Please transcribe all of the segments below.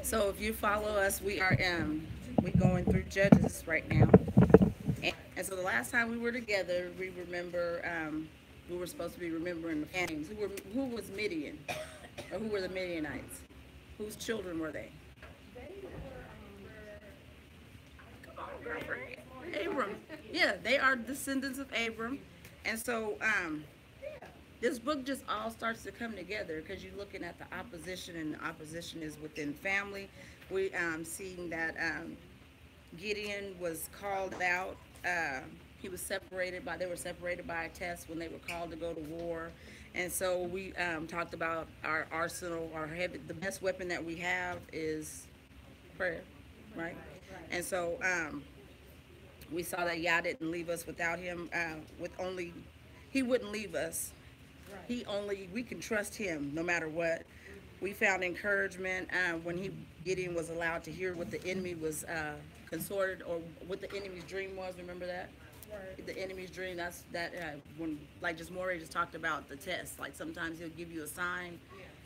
So if you follow us, we going through Judges right now, and so the last time we were together, we remember we were supposed to be remembering the names. Who was Midian, or who were the Midianites? Whose children were they? Come on, girlfriend. Abram. Yeah, they are descendants of Abram, and so this book just all starts to come together because you're looking at the opposition, and the opposition is within family. We seeing that Gideon was called out. He was separated by they were separated by a test when they were called to go to war, and so we talked about our arsenal. Our heavy, the best weapon that we have is prayer, right? And so we saw that Yah didn't leave us without him. With only, he wouldn't leave us. He only we can trust him no matter what. We found encouragement when he Gideon was allowed to hear what the enemy was consorted, or what the enemy's dream was. Remember that? Right. The enemy's dream. That's that when, like, just Morey just talked about the test. Like sometimes he'll give you a sign,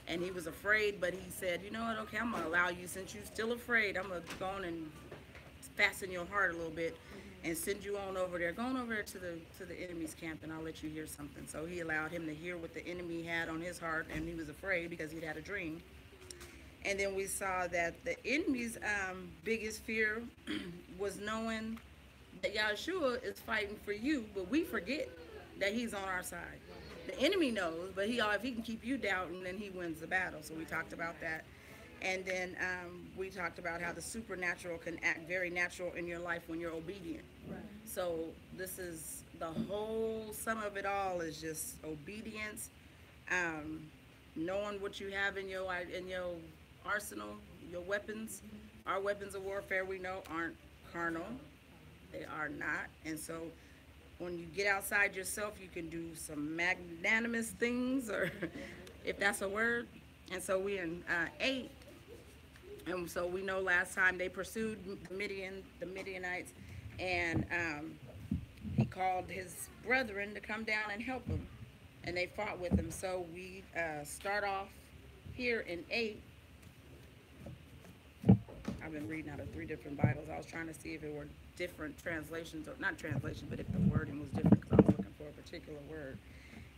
and he was afraid, but he said, you know what? Okay, I'm gonna allow you, since you're still afraid. I'm gonna go on and fasten your heart a little bit, and send you on over there. Go on over there to the enemy's camp, and I'll let you hear something. So he allowed him to hear what the enemy had on his heart, and he was afraid because he'd had a dream. And then we saw that the enemy's biggest fear was knowing that Yahshua is fighting for you, but we forget that he's on our side. The enemy knows, but if he can keep you doubting, then he wins the battle. So we talked about that. And then we talked about how the supernatural can act very natural in your life when you're obedient. Right. So this is the whole sum of it all is just obedience, knowing what you have in your arsenal, your weapons. Mm-hmm. Our weapons of warfare, we know, aren't carnal. They are not. And so when you get outside yourself, you can do some magnanimous things, or if that's a word. And so we in 8. And so we know last time they pursued the Midianites, and he called his brethren to come down and help him, and they fought with him. So we start off here in 8. I've been reading out of 3 different Bibles. I was trying to see if it were different translations, or not translation, but if the wording was different, because I was looking for a particular word.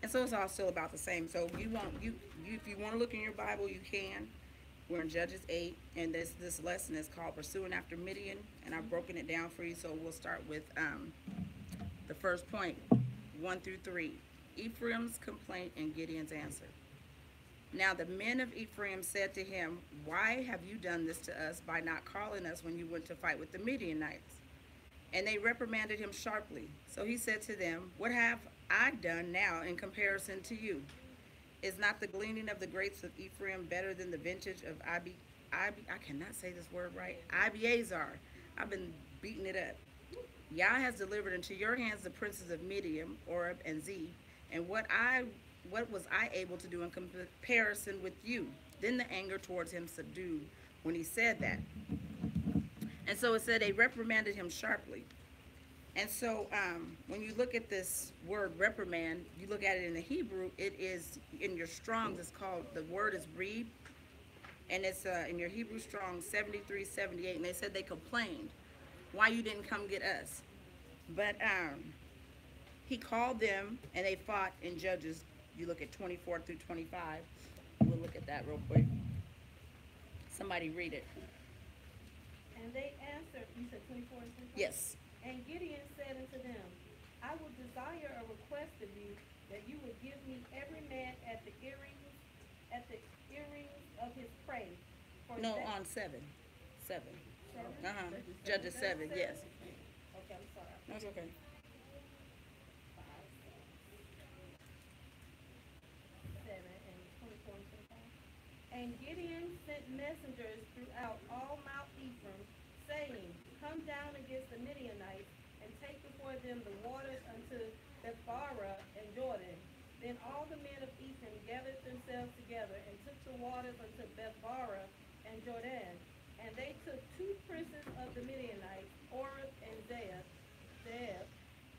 And so it's all still about the same. So if you want to look in your Bible, you can. We're in Judges 8, and this lesson is called Pursuing After Midian, and I've broken it down for you. So we'll start with the first point, 1 through 3. Ephraims Complaint and Gideon's answer. Now the men of Ephraim said to him, why have you done this to us by not calling us when you went to fight with the Midianites? And they reprimanded him sharply. So he said to them, what have I done now in comparison to you? Is not the gleaning of the grapes of Ephraim better than the vintage of I cannot say this word right. Abiezar. I've been beating it up. Yah has delivered into your hands the princes of Midian, Oreb, and Zeb. And what was I able to do in comparison with you? Then the anger towards him subdued when he said that. And so it said they reprimanded him sharply. And so when you look at this word reprimand, you look at it in the Hebrew, it is in your Strong's, it's called, the word is reeb, and it's in your Hebrew Strong 7378, and they said they complained, why you didn't come get us? But he called them, and they fought in Judges. You look at 24 through 25. We'll look at that real quick. Somebody read it. And they answered, you said 24 and 25? Yes. And Gideon said unto them, I will desire a request of you, that you would give me every man at the earrings of his prey. No, on 7. 7. 7? Judges 7, yes. Okay, I'm sorry. That's okay. 7 and 24 and 25. And Gideon sent messengers throughout all Mount Ephraim, saying, come down against the Midianites, and take before them the waters unto Bethabara and Jordan. Then all the men of Ephraim gathered themselves together, and took the waters unto Bethabara and Jordan. And they took 2 princes of the Midianites, Oreb and Zeb,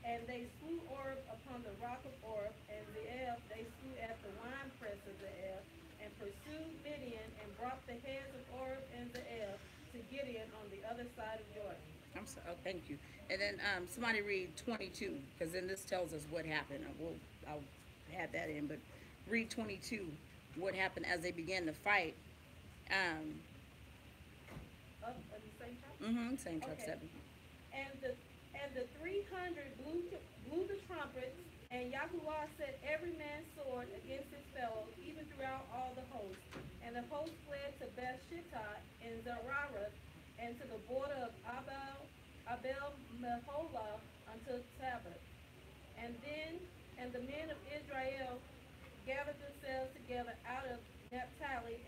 and they slew Oreb upon the rock of Oreb, and Zeb they slew at the winepress of Zeb, and pursued Midian, and brought the heads of Oreb and Zeb, sorry. Oh, thank you. And then somebody read 22, because then this tells us what happened. I'll add that in, but read 22, what happened as they began to fight. Um, Of the same chapter? Same chapter Okay. 7. And the 300 blew the trumpets, and Yahuwah set every man's sword against his fellow, even throughout all the host. And the host fled to Beth Shittah and Zerarath, and to the border of Abel Meholah unto Tabith. And the men of Israel gathered themselves together out of Naphtali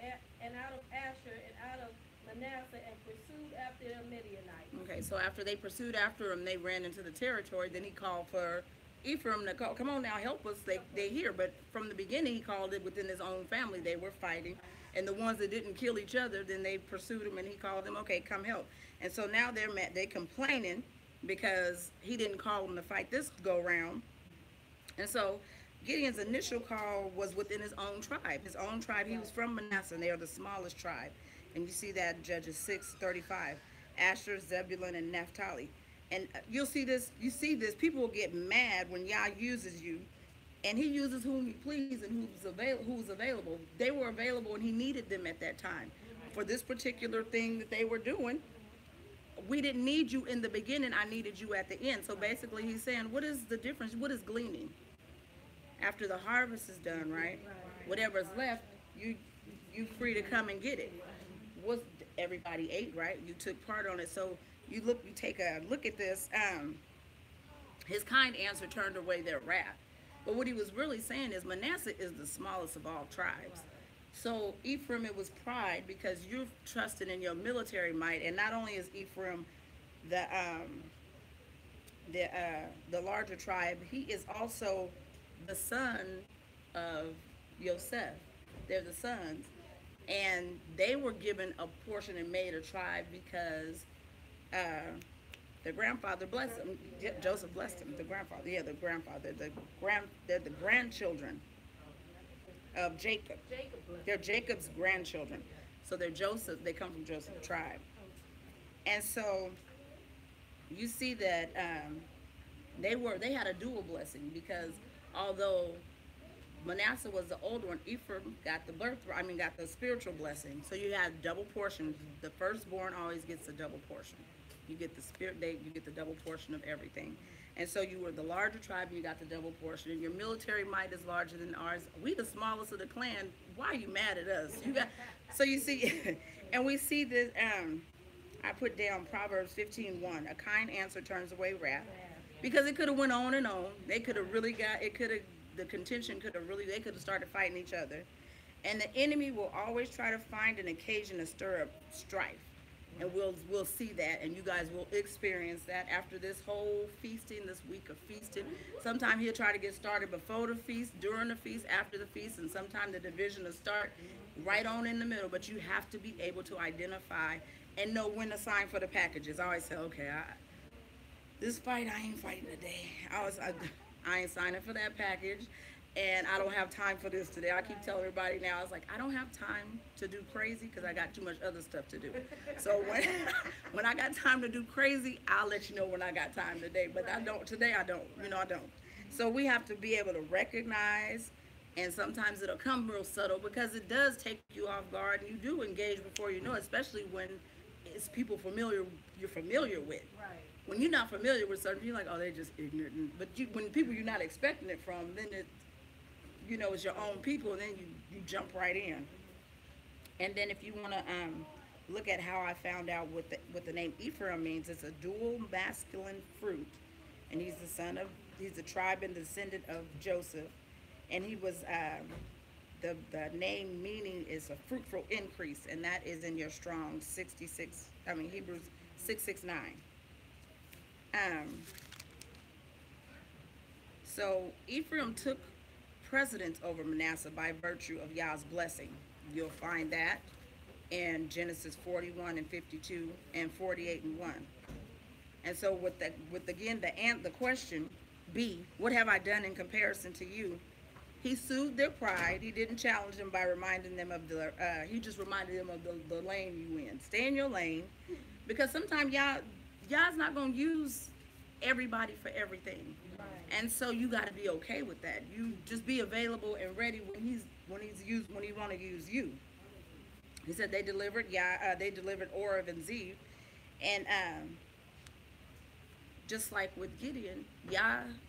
and out of Asher and out of Manasseh, and pursued after the Midianites. Okay, so after they pursued after him, they ran into the territory. Then he called for Ephraim to call, come on now, help us. They hear. But from the beginning, he called it within his own family. They were fighting. And the ones that didn't kill each other, then they pursued him and he called them, okay, come help. And so now they're complaining because he didn't call them to fight this go round. And so Gideon's initial call was within his own tribe. His own tribe, he was from Manasseh, and they are the smallest tribe. And you see that in Judges 6:35. Asher, Zebulun, and Naphtali. And you see this, people will get mad when Yah uses you, and he uses whom he please and who's available. They were available, and he needed them at that time. For this particular thing that they were doing, we didn't need you in the beginning, I needed you at the end. So basically he's saying, what is the difference? What is gleaning? After the harvest is done, right? Whatever's left, you free to come and get it. Was everybody ate, right? You took part on it. So you take a look at this. His kind answer turned away their wrath. But what he was really saying is Manasseh is the smallest of all tribes. So Ephraim, it was pride because you're trusting in your military might, and not only is Ephraim the larger tribe, he is also the son of Yosef. They're the sons, and they were given a portion and made a tribe because their grandfather blessed them. Joseph blessed them. The grandfather, they're the grandchildren of Jacob. They're Jacob's grandchildren. So they come from Joseph's tribe. And so you see that they had a dual blessing, because although Manasseh was the older one, Ephraim got the spiritual blessing. So you had double portions. The firstborn always gets a double portion. You get you get the double portion of everything. And so you were the larger tribe, and you got the double portion. And your military might is larger than ours. We the smallest of the clan. Why are you mad at us? So you see, and we see this. I put down Proverbs 15:1. A kind answer turns away wrath, because it could have went on and on. They could have really the contention they could have started fighting each other. And the enemy will always try to find an occasion to stir up strife. And we'll see that, and you guys will experience that after this whole feasting, this week of feasting. Sometime he'll try to get started before the feast, during the feast, after the feast, and sometime the division will start right on in the middle. But you have to be able to identify and know when to sign for the packages. I always say, okay, this fight, I ain't fighting today. I ain't signing for that package, and I don't have time for this today. I keep telling everybody now, I was like, I don't have time to do crazy because I got too much other stuff to do. So when I got time to do crazy, I'll let you know when I got time today. But today I don't. So we have to be able to recognize, and sometimes it'll come real subtle because it does take you off guard, and you do engage before you know it, especially when it's people you're familiar with. Right. When you're not familiar with certain, you're like, oh, they're just ignorant. But when people you're not expecting it from, then it's your own people, and then you jump right in. And then if you want to look at how I found out what the name Ephraim means, it's a dual masculine fruit, and he's a tribe and descendant of Joseph, and he was the name meaning is a fruitful increase, and that is in your Strong Hebrews 669. So Ephraim took precedence over Manasseh by virtue of Yah's blessing. You'll find that in Genesis 41:52 and 48:1. And so with the question B, what have I done in comparison to you? He soothed their pride. He didn't challenge them by reminding them of he just reminded them of the lane you in. Stay in your lane, because sometimes God's not gonna use everybody for everything. Right. And so you got to be okay with that. You just be available and ready when he want to use you. He said they delivered they delivered Orav and Zeev, and just like with Gideon,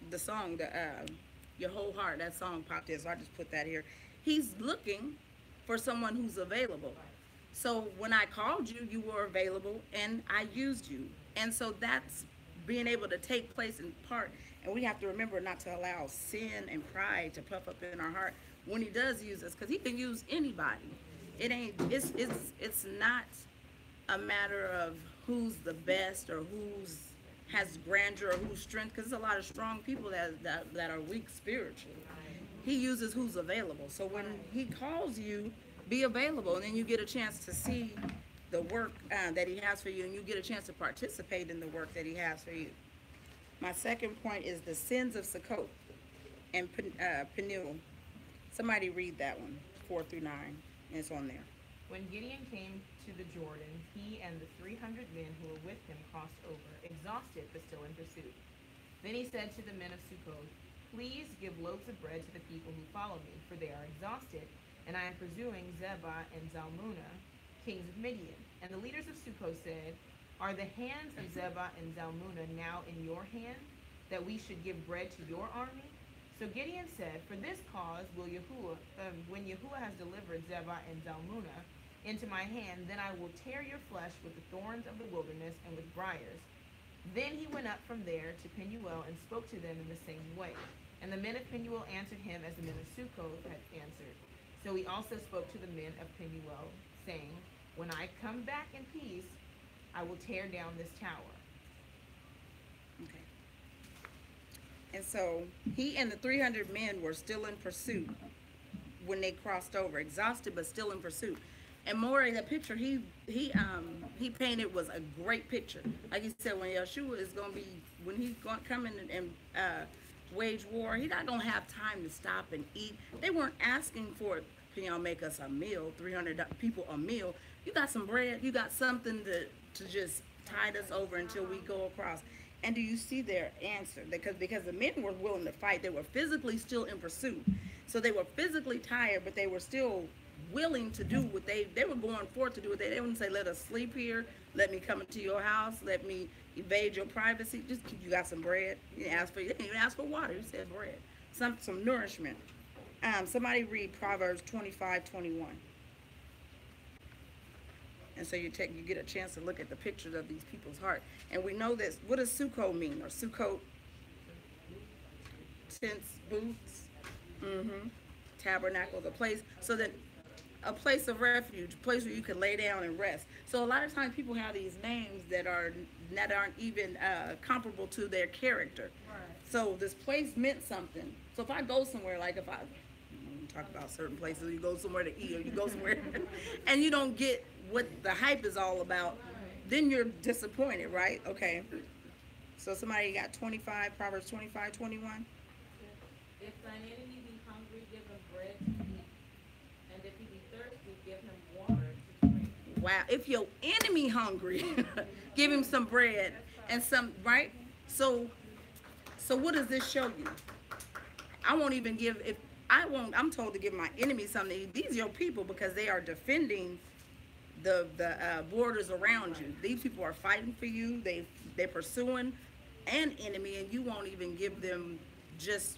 the song, your whole heart, that song popped in, so I just put that here. He's looking for someone who's available. So when I called you, you were available, and I used you. And so that's being able to take place in part. And we have to remember not to allow sin and pride to puff up in our heart when he does use us, because he can use anybody. It's not a matter of who's the best or who's has grandeur or who's strength, because there's a lot of strong people that are weak spiritually. He uses who's available. So when he calls you, be available, and then you get a chance to see the work that he has for you, and you get a chance to participate in the work that he has for you. My second point is the sins of Sukkot and Peniel. Somebody read that one, 4 through 9, and it's on there. When Gideon came to the Jordan, he and the 300 men who were with him crossed over, exhausted but still in pursuit. Then he said to the men of Sukkot, "Please give loaves of bread to the people who follow me, for they are exhausted, and I am pursuing Zebah and Zalmunna, kings of Midian." And the leaders of Sukkot said, "Are the hands of Zebah and Zalmunna now in your hand, that we should give bread to your army?" So Gideon said, "For this cause will when Yahuwah has delivered Zebah and Zalmunna into my hand, then I will tear your flesh with the thorns of the wilderness and with briars." Then he went up from there to Penuel and spoke to them in the same way. And the men of Penuel answered him as the men of Sukkot had answered. So he also spoke to the men of Penuel, saying, "When I come back in peace, I will tear down this tower." Okay. And so he and the 300 men were still in pursuit when they crossed over, exhausted but still in pursuit. And Maury, the picture he painted was a great picture. Like he said, when Yeshua is going to be, when he's going to come in and wage war, he's not going to have time to stop and eat. They weren't asking for, can y'all make us a meal, 300 people a meal. You got some bread, you got something to just tide us over until we go across. And do you see their answer? Because the men were willing to fight. They were physically still in pursuit. So they were physically tired, but they were still willing to do what they were going forth to do. They wouldn't say, "Let us sleep here. Let me come into your house. Let me evade your privacy." Just, you got some bread. You didn't even ask for water. You said bread. Some nourishment. Somebody read Proverbs 25:21. And so you get a chance to look at the pictures of these people's heart. And we know this. What does Sukkot mean? Or Sukkot? Tents, booths, tabernacles, a place. So that a place of refuge, a place where you can lay down and rest. So a lot of times people have these names that aren't even comparable to their character. Right. So this place meant something. So if I go somewhere, like if I talk about certain places, you go somewhere to eat or you go somewhere and you don't get what the hype is all about, then you're disappointed, right? Okay. So somebody got 25, Proverbs 25:21. If thine enemy be hungry, give him bread to eat, and if he be thirsty, give him water to drink. Wow. If your enemy hungry, give him some bread and some, right? So what does this show you? I won't even give, I'm told to give my enemy something to eat. These are your people because they are defending the borders around you. These people are fighting for you. They're pursuing an enemy, and you won't even give them just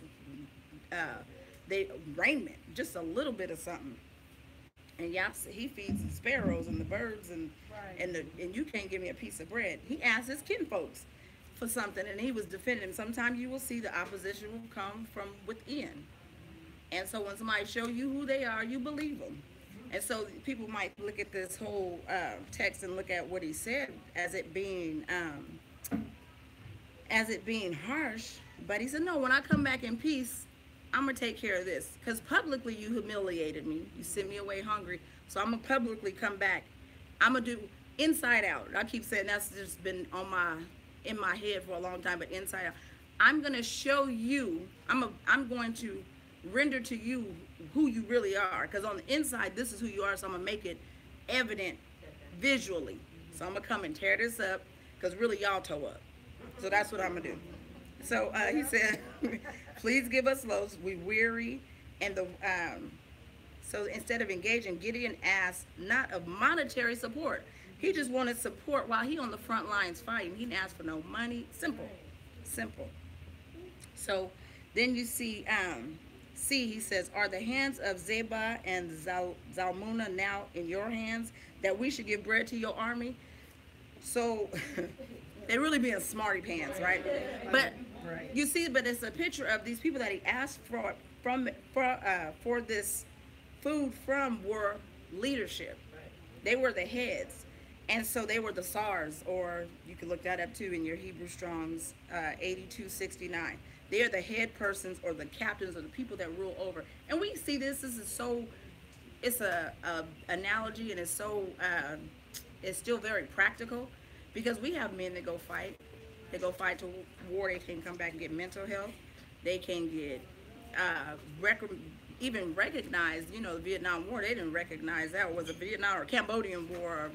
raiment, just a little bit of something. And he feeds the sparrows and the birds, and you can't give me a piece of bread. He asked his kinfolks for something, and he was defending them. Sometimes you will see the opposition will come from within. And so when somebody show you who they are, you believe them. And so people might look at this whole text and look at what he said as it being harsh. But he said, no, when I come back in peace, I'm going to take care of this. Because publicly you humiliated me. You sent me away hungry. So I'm going to publicly come back. I'm going to do inside out. I keep saying that's just been in my head for a long time, but inside out. I'm going to show you, I'm going to render to you who you really are, because on the inside this is who you are, so I'm gonna make it evident visually. So I'm gonna come and tear this up, because really y'all toe up. So that's what I'm gonna do. So he said, please give us loaves. We weary. And so instead of engaging, Gideon asked not of monetary support. He just wanted support while he on the front lines fighting. He didn't ask for no money. Simple. Simple. So then you see, he says, are the hands of Zebah and Zalmunna now in your hands that we should give bread to your army? So they really being smarty pants, right? But you see, but it's a picture of these people that he asked for this food from were leadership. They were the heads. And so they were the SARS, or you can look that up too in your Hebrew Strong's 8269. They are the head persons or the captains or the people that rule over. And we see this is so, it's a analogy, and it's so, it's still very practical, because we have men that go fight. They go fight to war. They can come back and get mental health. They can get even recognized, you know, the Vietnam War. They didn't recognize that was a Vietnam or Cambodian War or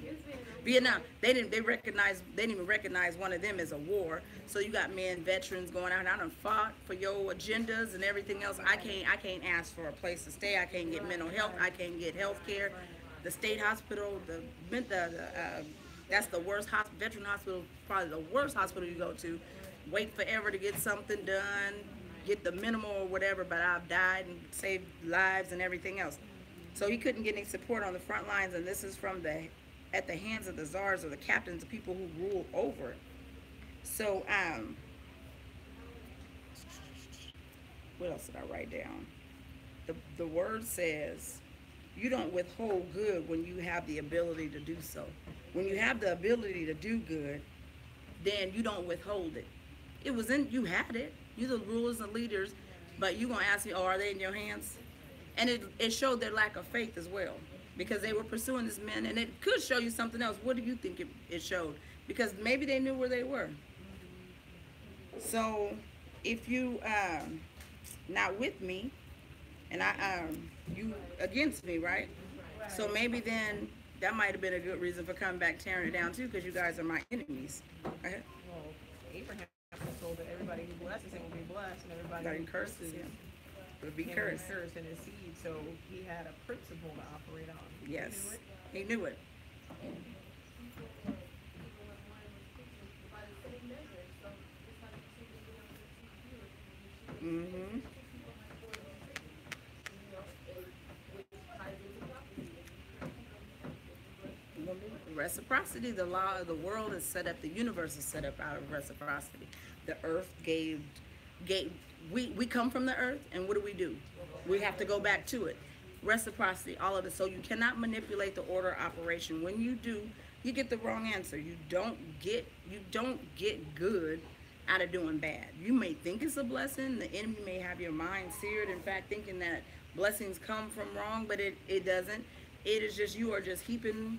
Vietnam. They didn't even recognize one of them as a war. So you got men, veterans going out. I done fought for your agendas and everything else. I can't ask for a place to stay. I can't get mental health. I can't get health care. The state hospital, that's the worst veteran hospital, probably the worst hospital you go to. Wait forever to get something done, get the minimal or whatever, but I've died and saved lives and everything else. So he couldn't get any support on the front lines, and this is from at the hands of the czars or the captains, the people who rule over it. So, what else did I write down? The word says, you don't withhold good when you have the ability to do so. When you have the ability to do good, then you don't withhold it. It was in, you had it. You're the rulers and leaders, but you're going to ask me, oh, are they in your hands? And it showed their lack of faith as well, because they were pursuing this man, and it could show you something else. What do you think it showed? Because maybe they knew where they were. So if you not with me, and you against me, right? So maybe then that might have been a good reason for coming back, tearing it down too, because you guys are my enemies. Right? Well, Abraham was told that everybody who blesses him will be blessed, and everybody who curses him will be cursed. In his seed. So he had a principle to operate on. Yes, he knew it. Mm-hmm. Reciprocity, the law of the world is set up, the universe is set up out of reciprocity. The earth we come from the earth, and what do? We have to go back to it. Reciprocity, all of it. So you cannot manipulate the order of operation. When you do, you get the wrong answer. You don't get good out of doing bad. You may think it's a blessing. The enemy may have your mind seared, in fact, thinking that blessings come from wrong, but it doesn't. It is just, you are just heaping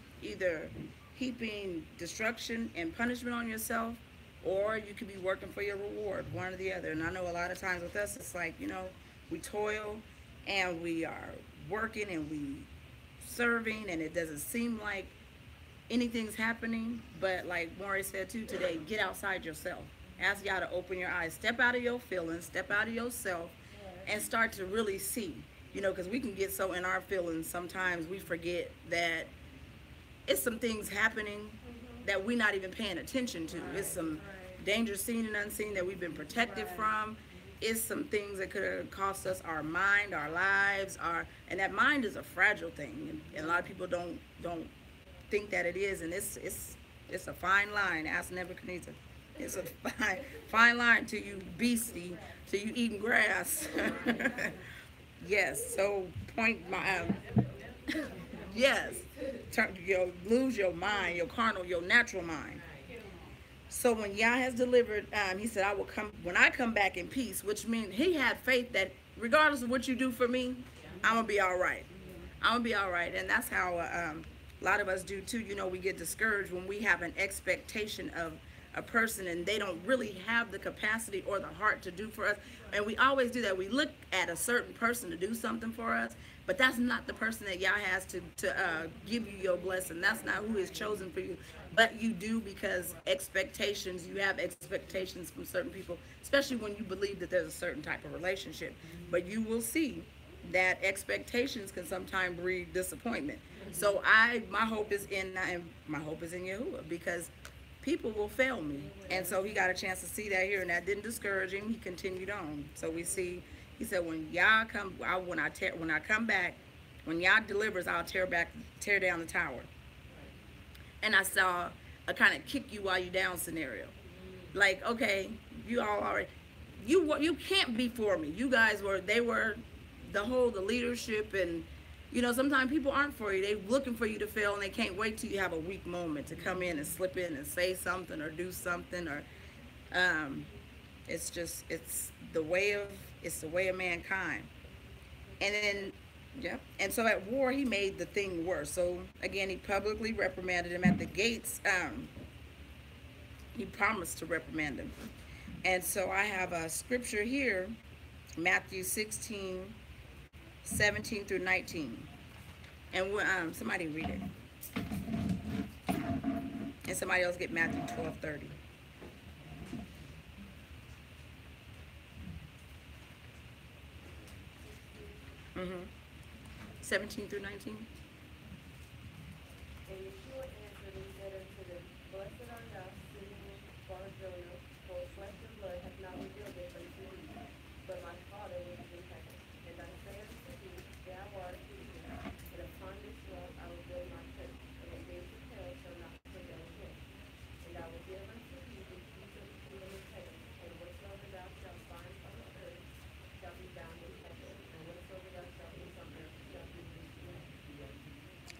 destruction and punishment on yourself, or you could be working for your reward, one or the other. And I know a lot of times with us, it's like, you know, we toil and we are working and we serving, and it doesn't seem like anything's happening. But like Maury said too today, get outside yourself. Ask y'all to open your eyes, step out of your feelings, step out of yourself, and start to really see. You know, because we can get so in our feelings, sometimes we forget that it's some things happening that we're not even paying attention to. It's some danger seen and unseen that we've been protected from. It's some things that could have cost us our mind, our lives, and that mind is a fragile thing. And a lot of people don't think that it is, and it's a fine line. Ask Nebuchadnezzar. It's a fine line to you beastie, to you eating grass. Yes, so yes, lose your mind, your carnal, your natural mind. So when Yah has delivered, he said, I will come, when I come back in peace, which means he had faith that regardless of what you do for me, I'm going to be all right. I'm going to be all right. And that's how a lot of us do too. You know, we get discouraged when we have an expectation of a person and they don't really have the capacity or the heart to do for us. And we always do that. We look at a certain person to do something for us, but that's not the person that Yah has to give you your blessing. That's not who is chosen for you. But you do, because expectations, you have expectations from certain people, especially when you believe that there's a certain type of relationship. But you will see that expectations can sometimes breed disappointment. So my hope is in Yahuwah, because people will fail me. And so he got a chance to see that here, and that didn't discourage him. He continued on. So we see, he said, when Yah come, when I come back, when Yah delivers, I'll tear down the tower. And I saw a kind of kick you while you down scenario. Like, okay, you all already, you can't be for me. You guys were, the leadership, and you know, sometimes people aren't for you. They're looking for you to fail, and they can't wait till you have a weak moment to come in and slip in and say something or do something, or it's the way of mankind. And then, yeah, and so at war he made the thing worse. So again, he publicly reprimanded him at the gates. He promised to reprimand him. And so I have a scripture here, Matthew 16:17 through 19. And somebody read it. And somebody else get Matthew 12:30. 17 through 19. And Yeshua answered and said unto them, Blessed art thou, Simon Bar-Jonah, for flesh and blood hath not revealed it unto thee, but my Father which is in heaven. And I say unto thee, thou art Peter, and upon this rock I will build my church, and the gates of hell shall not prevail against. And I will give unto thee the keys of the kingdom of heaven, and whatsoever thou shalt bind on the earth shall be bound in heaven, and whatsoever thou shalt loose on earth shall be loosed in heaven.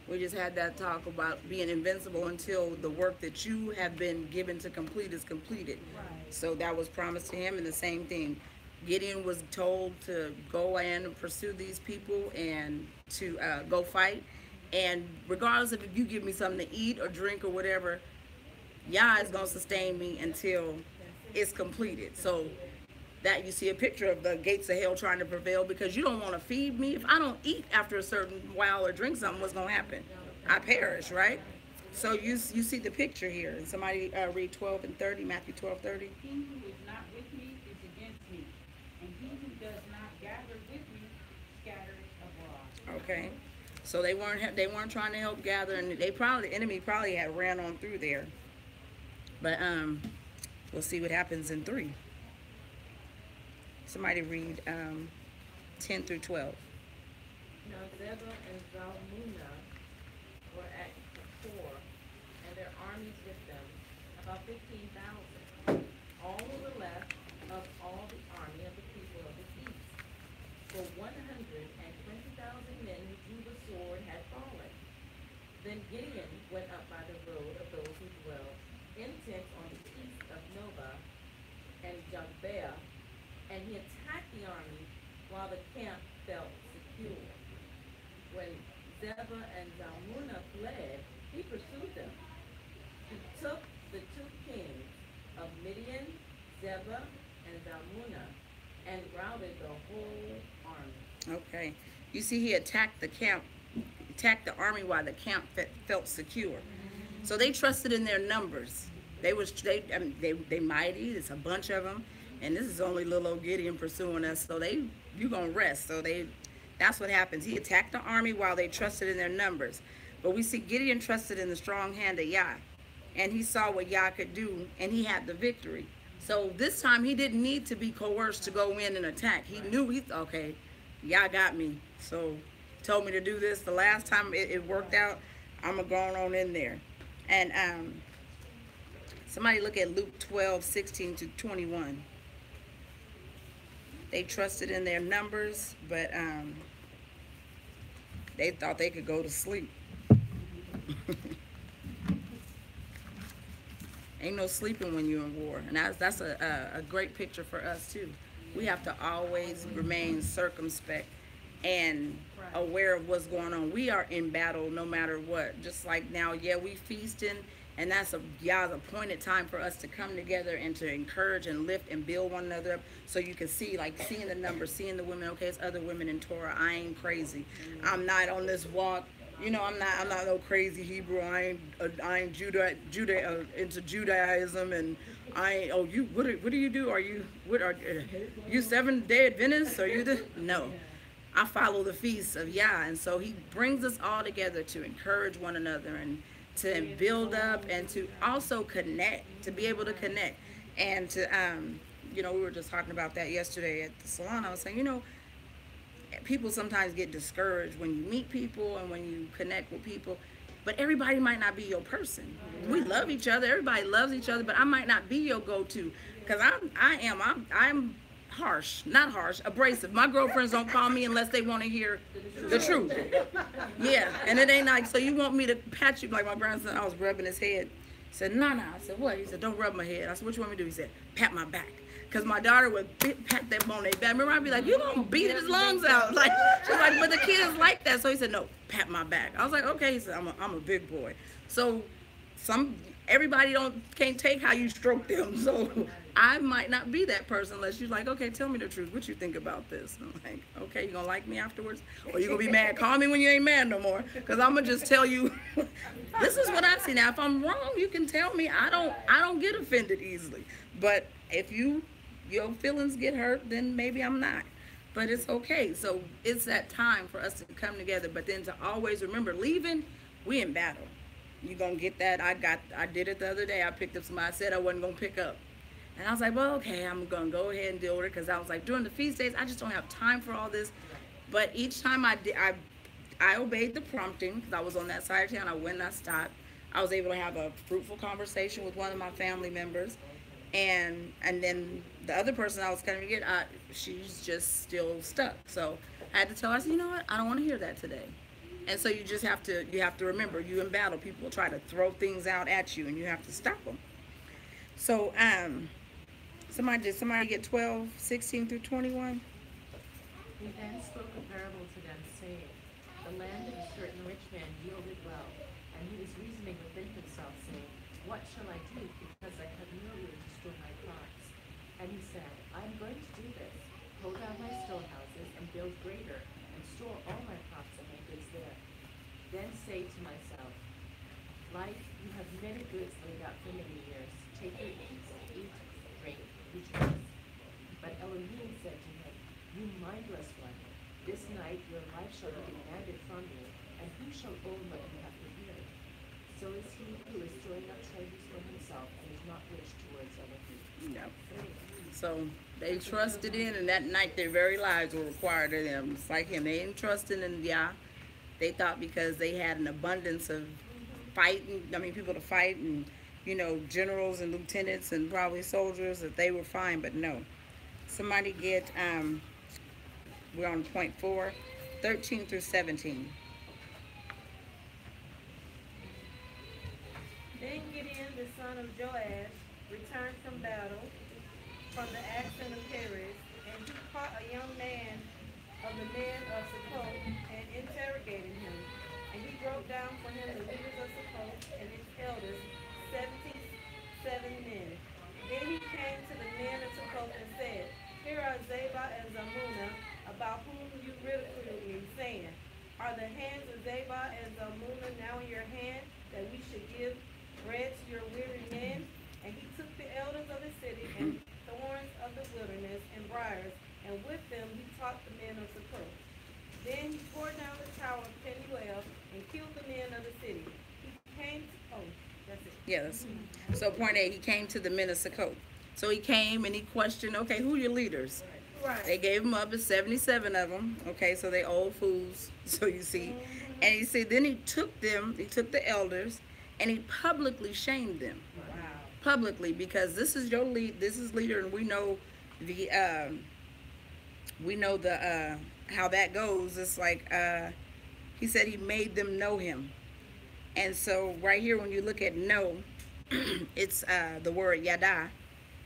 We just had that talk about being invincible until the work that you have been given to complete is completed. Right. So that was promised to him, and the same thing. Gideon was told to go in and pursue these people and to go fight. And regardless of if you give me something to eat or drink or whatever, Yah is going to sustain me until it's completed. So that you see a picture of the gates of hell trying to prevail, because you don't want to feed me. If I don't eat after a certain while or drink something, what's going to happen? I perish, right? So you see the picture here. And somebody read 12 and 30, Matthew 12:30. He who is not with me is against me, and he who does not gather with me scatters abroad. Okay, so they weren't trying to help gather, and the enemy probably had ran on through there. But we'll see what happens in 3. Somebody read 10 through 12. Now Zebah and Zalmunna were at Kor, and their armies with them, about 15,000. All who were left of all the army of the people of the east. For 120,000 men who drew the sword had fallen. Then Gideon went up by the road of those who dwelled in tents on the east of Nobah and Jogbeah, and he attacked the army while the camp felt secure. When Zebah and Zalmunna fled, he pursued them. He took the 2 kings of Midian, Zebah and Zalmunna, and routed the whole army. Okay, you see he attacked the army while the camp felt secure. So they trusted in their numbers. They mighty. It's a bunch of them. And this is only little old Gideon pursuing us, so you're going to rest. So that's what happens. He attacked the army while they trusted in their numbers. But we see Gideon trusted in the strong hand of Yah. And he saw what Yah could do, and he had the victory. So this time he didn't need to be coerced to go in and attack. He knew, okay, Yah got me. So told me to do this. The last time it worked out, I'm going to go on in there. And somebody look at Luke 12:16 to 21. They trusted in their numbers, but they thought they could go to sleep. Ain't no sleeping when you're in war. And that's a great picture for us too. We have to always remain circumspect and aware of what's going on. We are in battle no matter what. Just like now, yeah, we feasting And that's Yah's appointed time for us to come together and to encourage and lift and build one another up. So you can see, like, seeing the numbers, seeing the women. Okay, it's other women in Torah. I ain't crazy. I'm not on this walk. You know, I'm not no crazy Hebrew. I ain't into Judaism, and I ain't. Oh, you what do you do? Are you you Seventh-day Adventists? Are you the no? I follow the feasts of Yah, and so He brings us all together to encourage one another and to build up and to also connect, to be able to connect. And to, you know, we were just talking about that yesterday at the salon. I was saying, you know, people sometimes get discouraged when you meet people and when you connect with people, but everybody might not be your person. We love each other. Everybody loves each other, but I might not be your go-to, because I'm harsh, not harsh, abrasive. My girlfriends don't call me unless they want to hear the truth. Yeah, and it ain't like, so you want me to pat you, like my grandson, I was rubbing his head. Said, no. I said, what? He said, don't rub my head. I said, what you want me to do? He said, pat my back. Because my daughter would pat that on their back. Remember, I'd be like, you gonna beat his lungs out. Like, she's like, but the kids like that. So he said, no, pat my back. I was like, okay. He said, I'm a big boy. So everybody can't take how you stroke them. So I might not be that person unless you're like, okay, tell me the truth. What you think about this? And I'm like, okay, you gonna like me afterwards? Or you gonna be mad? Call me when you ain't mad no more. Because I'm gonna just tell you, this is what I see. Now, if I'm wrong, you can tell me. I don't get offended easily. But if your feelings get hurt, then maybe I'm not. But it's okay. So it's that time for us to come together. But then to always remember, leaving, we in battle. You gonna get that? I did it the other day. I picked up somebody I said I wasn't gonna pick up. And I was like, well, okay, I'm gonna go ahead and deal with it, because I was like, during the feast days, I just don't have time for all this. But each time I obeyed the prompting, because I was on that side of town. I went and I stopped. I was able to have a fruitful conversation with one of my family members. And then the other person I was coming to get, she's just still stuck. So I had to tell her, I said, you know what? I don't want to hear that today. And so you have to remember, you in battle. People will try to throw things out at you, and you have to stop them. So did somebody get 12:16 through 21? He then spoke a parable to them, saying, the land of a certain rich man yielded well, and he was reasoning within himself, saying, what shall I do, because I have no room to store my crops? And he said, I am going to do this, pull down my storehouses and build greater, and store all my crops and my goods there. Then say to myself, life, you have many goods laid out for many years. Take your ease, eat, drink, rejoice. But Elohim said to him, you mindless one, this night your life shall be demanded from you, and who shall own what you have prepared? So is he who is storing up treasures for himself and is not rich towards Elohim. Yep. So they trusted in, and that night their very lives were required of them. It's like him. They didn't trust in Yah. They thought because they had an abundance of people to fight, and generals and lieutenants and probably soldiers, that they were fine. But no. Somebody get we're on point 4, 13 through 17. Then Gideon, the son of Joash, returned from battle, from the action of Paris, and he caught a young man of the men of Sukkot and interrogated him. And he broke down for him the leaders of Sukkot and its elders, 77 men. Then he came to the men of Sukkot and said, here are Zebah and Zalmunna, about whom you ridiculed me, saying, are the hands of Zebah and Zalmunna now in your hand, that we should give bread to your weary men? And he took the elders of the city and thorns of the wilderness and briars, and with them he taught the men of Sukkot. Then he tore down the tower of Penuel and killed the men of the city. He came to, that's it. Yes. So point 8, he came to the men of Sukkot. So he came and he questioned, okay, who are your leaders? Right. They gave him up as 77 of them. Okay, so they old fools. So you see. And he said, then he took the elders, and he publicly shamed them. Wow. Publicly, because this is your leader, and we know how that goes. It's like he said he made them know him. And so right here, when you look at know, it's the word yada,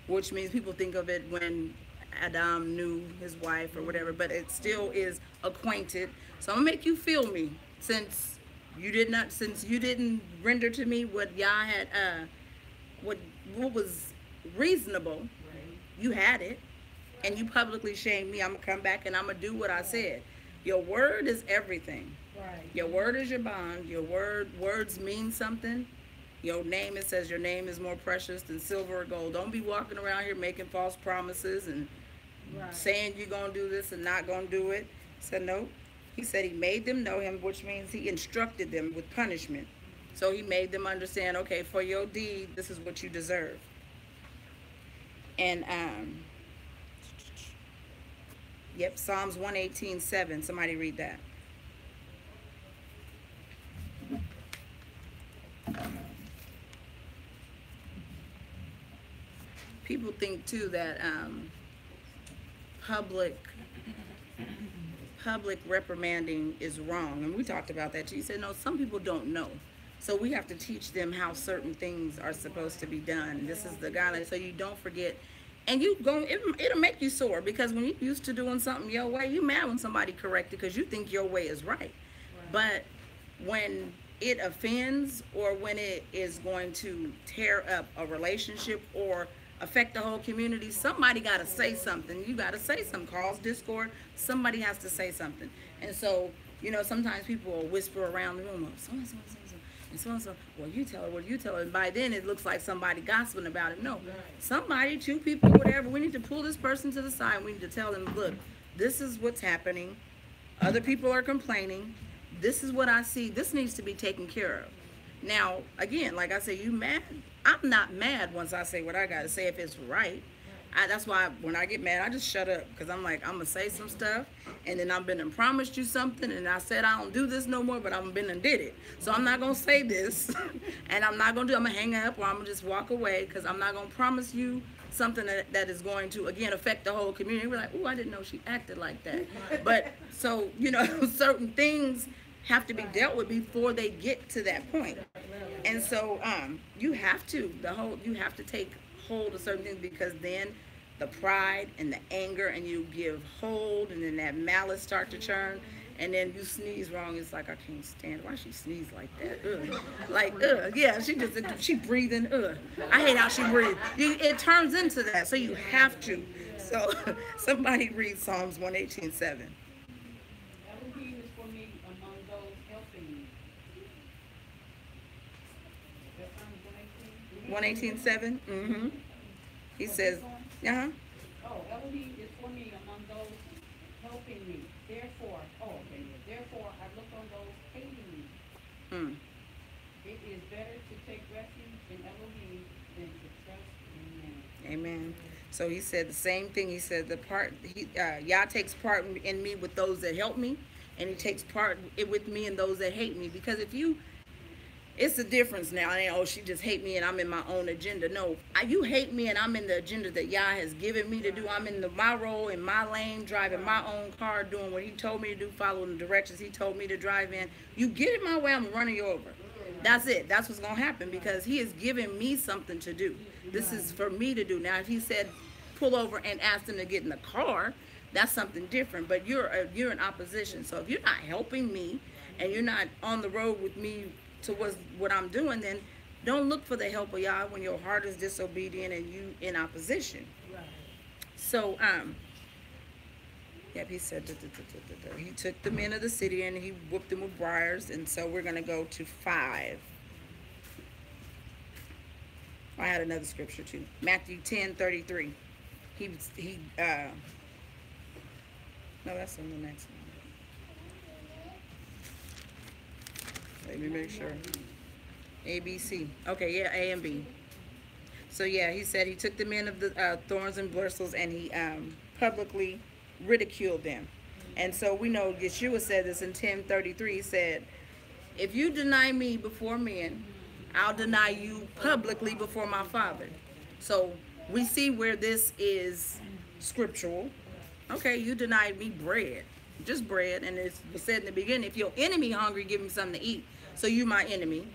which means people think of it when Adam knew his wife or whatever, but it still is acquainted. So I'm gonna make you feel me, since You did not, since you didn't render to me what Yah had, what was reasonable. You had it, and you publicly shamed me. I'm gonna come back and I'm gonna do what I said. Your word is everything. Right. Your word is your bond. Your words mean something. Your name, it says your name is more precious than silver or gold. Don't be walking around here making false promises and Right. saying you're gonna do this and not gonna do it. He said no. He said he made them know him, which means he instructed them with punishment. So he made them understand, okay, for your deed, this is what you deserve. And yep, Psalms 118:7. Somebody read that. People think too that public reprimanding is wrong, and we talked about that too. You said no, some people don't know, so we have to teach them how certain things are supposed to be done. This is the guideline, so you don't forget. And it'll make you sore, because when you're used to doing something your way, you mad when somebody corrects it because you think your way is right. But when it offends, or when it is going to tear up a relationship or affect the whole community, somebody got to say something. You got to say something. Cause discord. Somebody has to say something. And so, sometimes people will whisper around the room, so and so, and so and so. Well, you tell her. Well, you tell her. And by then, it looks like somebody gossiping about it. No, somebody, two people, whatever. We need to pull this person to the side. We need to tell them, look, this is what's happening. Other people are complaining. This is what I see. This needs to be taken care of. Now, again, like I say, you mad? I'm not mad once I say what I got to say if it's right. That's why when I get mad, I just shut up, because I'm like, I'm going to say some stuff, and then I've been and promised you something, and I said I don't do this no more, but I've been and did it. So I'm not going to say this, and I'm not going to do, I'm going to hang up, or I'm going to just walk away, because I'm not going to promise you something that is going to, again, affect the whole community. We're like, oh, I didn't know she acted like that. But, so, certain things have to be dealt with before they get to that point. And so you have to take hold of certain things, because then the pride and the anger, and you give hold, and then that malice start to churn, and then you sneeze wrong. It's like, I can't stand it. Why she sneeze like that? Ugh. Like, yeah, she breathing. I hate how she breathes. It turns into that, so you have to. So somebody read Psalms 118:7. Elohim is for me among those helping me. That Psalms 118? 118:7. Mm-hmm. He says, Oh, Elohim is for me among those helping me. Therefore, I look on those hating me. It is better to take refuge in Elohim than to trust in man. Amen. So he said the same thing. He said Yah takes part in me with those that help me, and he takes part with me and those that hate me. Because it's a difference now. She just hate me and I'm in my own agenda. No, you hate me and I'm in the agenda that Yah has given me to do. I'm in my role, in my lane, driving my own car, doing what he told me to do, following the directions he told me to drive in. You get in my way, I'm running you over. That's it. That's what's going to happen, because he is giving me something to do. This is for me to do. Now, if he said pull over and ask them to get in the car, that's something different. But you're in opposition. So if you're not helping me and you're not on the road with me to what I'm doing, then don't look for the help of Yah when your heart is disobedient and you in opposition. Right. So yep, he said he took the men of the city and he whooped them with briars. And so we're going to go to 5. I had another scripture too, Matthew 10:33. No, that's on the next one. Let me make sure. A, B, C. Okay, yeah, A and B. So yeah, he said he took the men of the thorns and bristles, and he publicly ridiculed them. And so we know Yeshua said this in 10:33. He said, if you deny me before men, I'll deny you publicly before my Father. So we see where this is scriptural. Okay, you denied me bread, just bread. And it was said in the beginning, if your enemy hungry, give him something to eat. So you my enemy.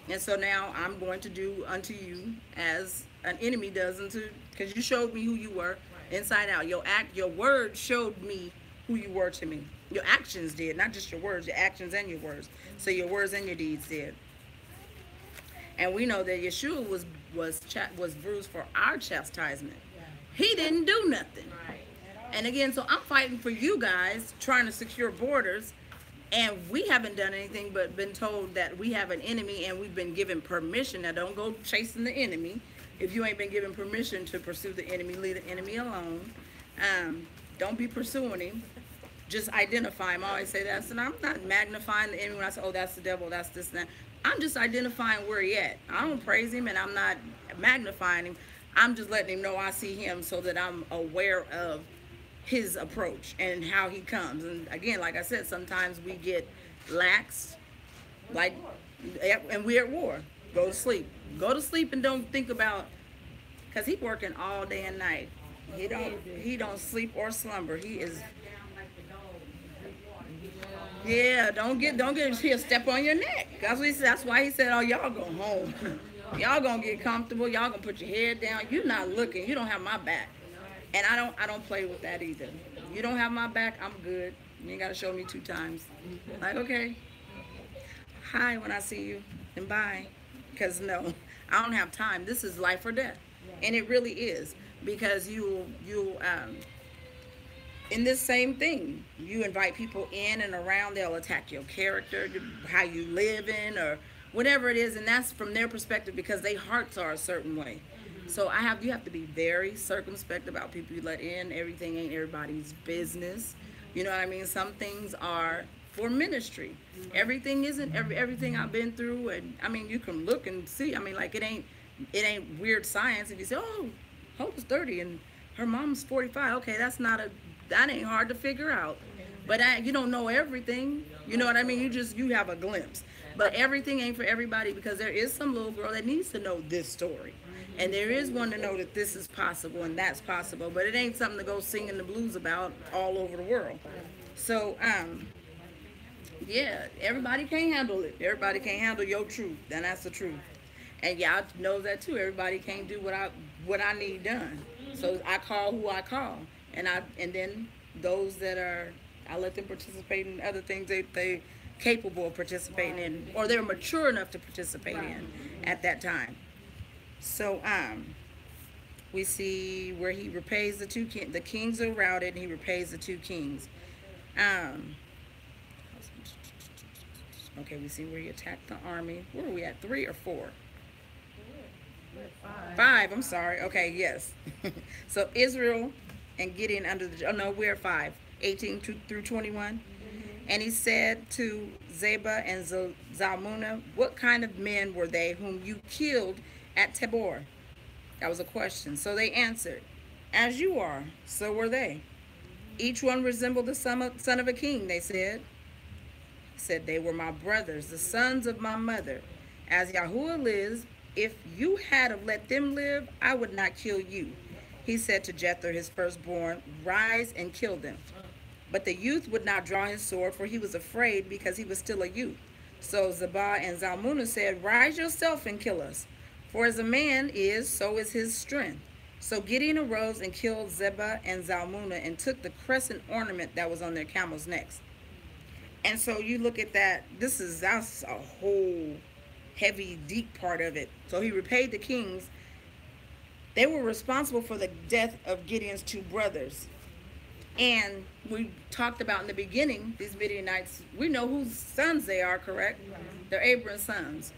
And so now I'm going to do unto you as an enemy does unto, because you showed me who you were inside out. Your word showed me who you were to me. Your actions did, not just your words, your actions and your words. So your words and your deeds did. And we know that Yeshua was bruised for our chastisement. He didn't do nothing. And again, so I'm fighting for you guys, trying to secure borders, and we haven't done anything but been told that we have an enemy, and we've been given permission. Now, don't go chasing the enemy. If you ain't been given permission to pursue the enemy, leave the enemy alone. Don't be pursuing him. Just identify him. I always say that. And I'm not magnifying the enemy when I say, oh, that's the devil, that's this and that. I'm just identifying where he at. I don't praise him, and I'm not magnifying him. I'm just letting him know I see him so that I'm aware of his approach and how he comes. And again, like I said, sometimes we get lax, like, and we're at war. Go to sleep. Go to sleep and don't think about, because he's working all day and night. He don't sleep or slumber. He is. Yeah, don't get he'll step on your neck. That's why he said, oh, y'all go home. Y'all gonna get comfortable. Y'all gonna put your head down. You're not looking. You don't have my back. And I don't play with that either. You don't have my back, I'm good. You ain't gotta show me 2 times. Like, okay. Hi when I see you, and bye. Because no, I don't have time. This is life or death. And it really is. Because you in this same thing, you invite people in and around, they'll attack your character, how you live in, or whatever it is, and that's from their perspective because their hearts are a certain way. So you have to be very circumspect about people you let in. Everything ain't everybody's business. You know what I mean? Some things are for ministry. Everything isn't everything I've been through, and I mean you can look and see. I mean, like it ain't weird science if you say, oh, Hope's 30 and her mom's 45. Okay, that ain't hard to figure out. But you don't know everything. You know what I mean? You have a glimpse. But everything ain't for everybody, because there is some little girl that needs to know this story. And there is one to know that this is possible and that's possible. But it ain't something to go singing the blues about all over the world. So, yeah, everybody can't handle it. Everybody can't handle your truth. And that's the truth. And y'all know that too. Everybody can't do what I need done. So I call who I call. And then those that I let them participate in other things they capable of participating in, or they're mature enough to participate in at that time. So we see where he repays the kings are routed, and he repays the 2 kings. Okay, we see where he attacked the army. Where are we at? 3 or 4? 5. I'm sorry. Okay, yes. So Israel and Gideon we're at 5, 18 through 21. And he said to Zebah and Zalmunna, what kind of men were they whom you killed at Tabor? That was a question. So they answered, as you are, so were they. Each one resembled the son of a king, they said. He said, they were my brothers, the sons of my mother. As Yahuwah lives, if you had have let them live, I would not kill you. He said to Jethro, his firstborn, rise and kill them. But the youth would not draw his sword, for he was afraid, because he was still a youth. So Zebah and Zalmunna said, rise yourself and kill us. For as a man is, so is his strength. So Gideon arose and killed Zebah and Zalmunna, and took the crescent ornament that was on their camels' necks. And so you look at that, that's a whole heavy, deep part of it. So he repaid the kings. They were responsible for the death of Gideon's 2 brothers. And we talked about in the beginning, these Midianites, we know whose sons they are, correct? They're Ephraims' sons.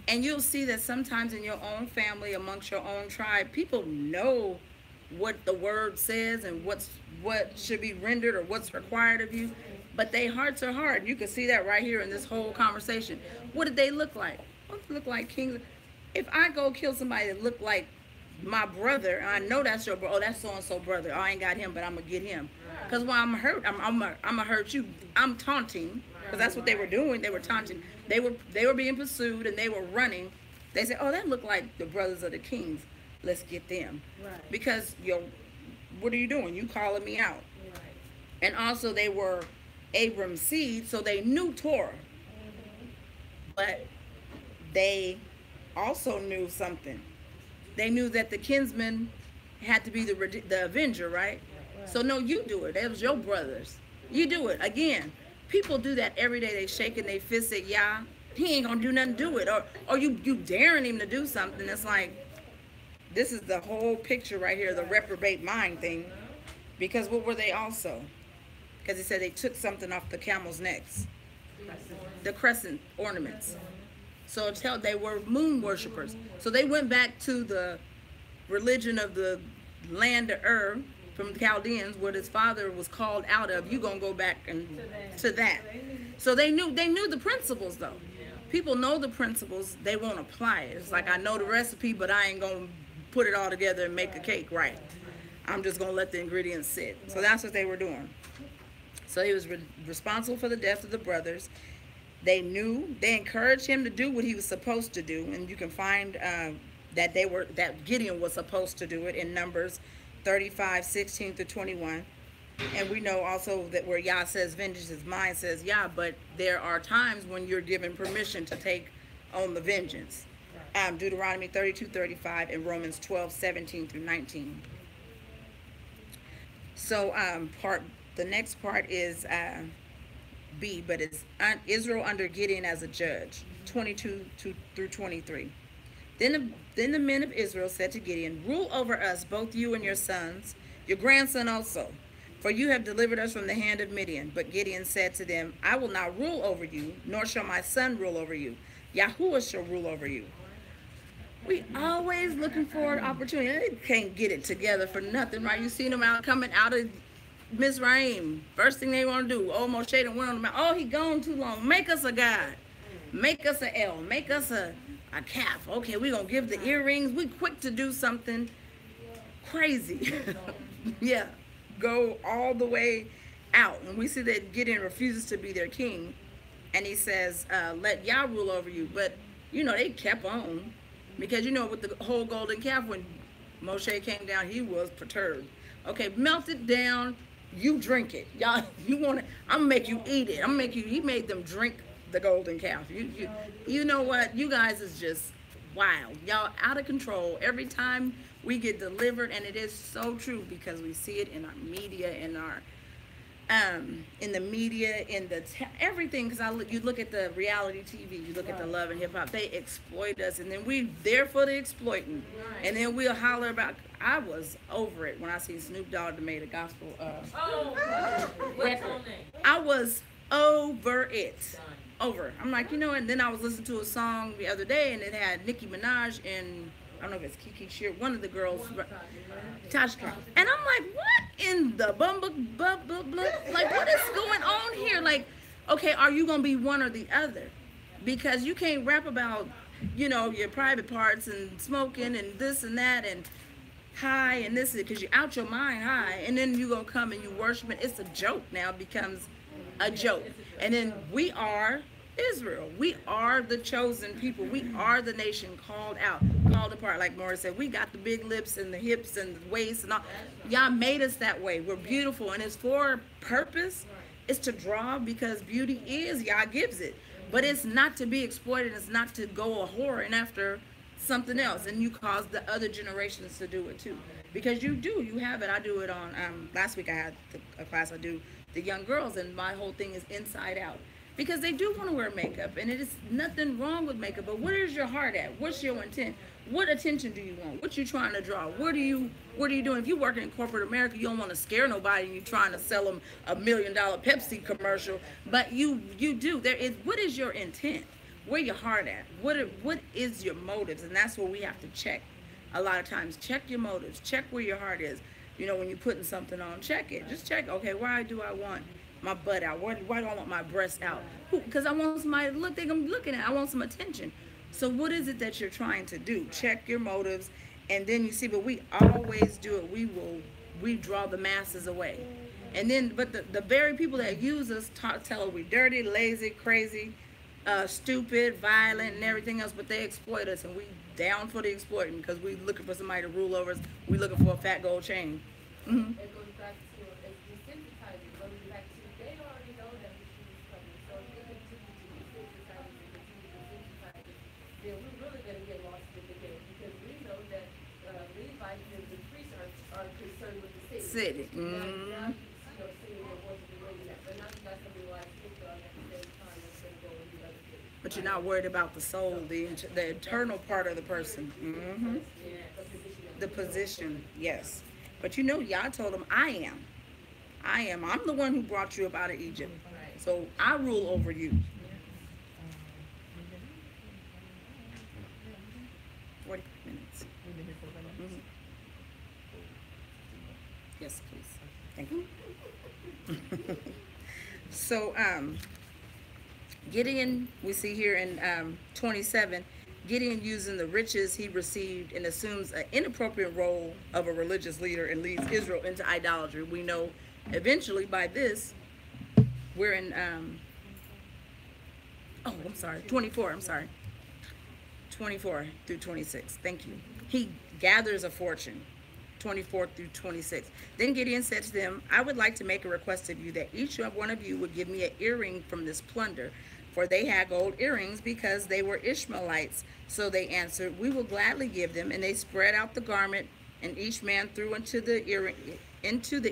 And you'll see that sometimes in your own family, amongst your own tribe, people know what the word says and what should be rendered or what's required of you. But their hearts are hard. You can see that right here in this whole conversation. What did they look like? Well, they look like kings. If I go kill somebody that looked like my brother, and I know that's your brother, oh, that's so-and-so brother, oh, I ain't got him, but I'm gonna get him. Because when I'm hurt, I'm gonna hurt you. I'm taunting, because that's what they were doing. They were taunting. They were being pursued, and they were running. They said, oh, that looked like the brothers of the kings. Let's get them. Right. Because, what are you doing? You calling me out. Right. And also they were Abram's seed, so they knew Torah. But they also knew something. They knew that the kinsman had to be the avenger, right? So no, you do it. That was your brothers. You do it. Again, people do that every day. They shaking their fists at Yah. He ain't gonna do nothing, do it. Or you daring him to do something. It's like, this is the whole picture right here, the reprobate mind thing. Because what were they also? Because he said they took something off the camel's necks. The crescent ornaments. So they were moon worshipers. So they went back to the religion of the land of Ur from the Chaldeans, where his father was called out of. You gonna go back and to that. So they knew the principles though. People know the principles, they won't apply it. It's like, I know the recipe, but I ain't gonna put it all together and make a cake right. I'm just gonna let the ingredients sit. So that's what they were doing. So he was responsible for the death of the brothers. They encouraged him to do what he was supposed to do, and you can find that Gideon was supposed to do it in Numbers 35:16-21. And we know also that where Yah says vengeance is mine, says Yah, but there are times when you're given permission to take on the vengeance. Deuteronomy 32:35 and Romans 12:17-19. So the next part is B, but it's Israel under Gideon as a judge, 22-23. Then the men of Israel said to Gideon, rule over us, both you and your sons, your grandson also, for you have delivered us from the hand of Midian. But Gideon said to them, I will not rule over you, nor shall my son rule over you. Yahuwah shall rule over you. We always looking for an opportunity. They can't get it together for nothing, right? You seen them coming out of Mizraim. First thing they want to do, oh, Moshe done went on the mountain. Oh, he gone too long. Make us a god. Make us an El. Make us a calf. Okay, we're going to give the earrings. We quick to do something crazy. Yeah. Go all the way out. And we see that Gideon refuses to be their king. And he says, let Yah rule over you. But, they kept on. Because, with the whole golden calf, when Moshe came down, he was perturbed. Okay, melt it down. You drink it. Y'all, you want it? I'm going to make you eat it. He made them drink the golden calf. You know what? You guys is just wild. Y'all out of control. Every time we get delivered, and it is so true because we see it in our media, in the media, everything. Because you look at the reality TV, you look at the Love and Hip Hop, they exploit us, and then we there for the exploiting, and then we'll holler about. I was over it when I see Snoop Dogg made a gospel record. I was over it. Over. I'm like, and then I was listening to a song the other day, and it had Nicki Minaj and I don't know if it's Kiki Shear, one of the girls, Tashka. And I'm like, what in the like, what is going on here? Like, okay, are you going to be one or the other? Because you can't rap about, your private parts and smoking and this and that and high and this, because you're out your mind high. And then you going to come and you worship it. It's a joke now. It becomes a joke. And then we are Israel. We are the chosen people. We are the nation called out, called apart. Like Morris said, we got the big lips and the hips and the waist and all. Y'all made us that way. We're beautiful, and it's for a purpose. It's to draw, because beauty is Yah gives it. But it's not to be exploited. It's not to go a whoring after something else, and you cause the other generations to do it too. Because you have it. I do it on, last week I had a class I do the young girls, and my whole thing is inside out. Because they do want to wear makeup, and it is nothing wrong with makeup, but where is your heart at? What's your intent? What attention do you want? What you trying to draw? What are you doing? If you're working in corporate America, you don't want to scare nobody, and you're trying to sell them $1 million Pepsi commercial, but you do. What is your intent? Where your heart at? What is your motives? And that's what we have to check. A lot of times, check your motives. Check where your heart is. When you're putting something on, check it. Just check, okay, why do I want my butt out? Why do I want my breasts out? Because I want somebody to look, I'm looking at. I want some attention. So what is it that you're trying to do? Check your motives, and then you see, but we always do it. We draw the masses away. And then, but the very people that use us tell us we're dirty, lazy, crazy, stupid, violent, and everything else, but they exploit us, and we down for the exploiting because we looking for somebody to rule over us. We looking for a fat gold chain. Mm-hmm. It goes back to desensitizing. Goes back to they already know that the truth is coming. So if they continue to desensitize and continue to desensitize, then we're really going to get lost in the game, because we know that Levites and the priests are concerned with the city. Mm-hmm. Now, seeing what wasn't the way that. But But you're not worried about the soul, the eternal part of the person. The position, yes. But you know, Yah told him, I am. I'm the one who brought you up out of Egypt. So I rule over you. 40 minutes. Yes, please. Thank you. So, Gideon, we see here in 27, Gideon using the riches he received and assumes an inappropriate role of a religious leader and leads Israel into idolatry. We know eventually by this, we're in, 24, 24 through 26. Thank you. He gathers a fortune. 24 through 26. Then Gideon said to them, I would like to make a request of you that each one of you would give me an earring from this plunder. For they had gold earrings because they were Ishmaelites. So they answered, we will gladly give them. And they spread out the garment, and each man threw into the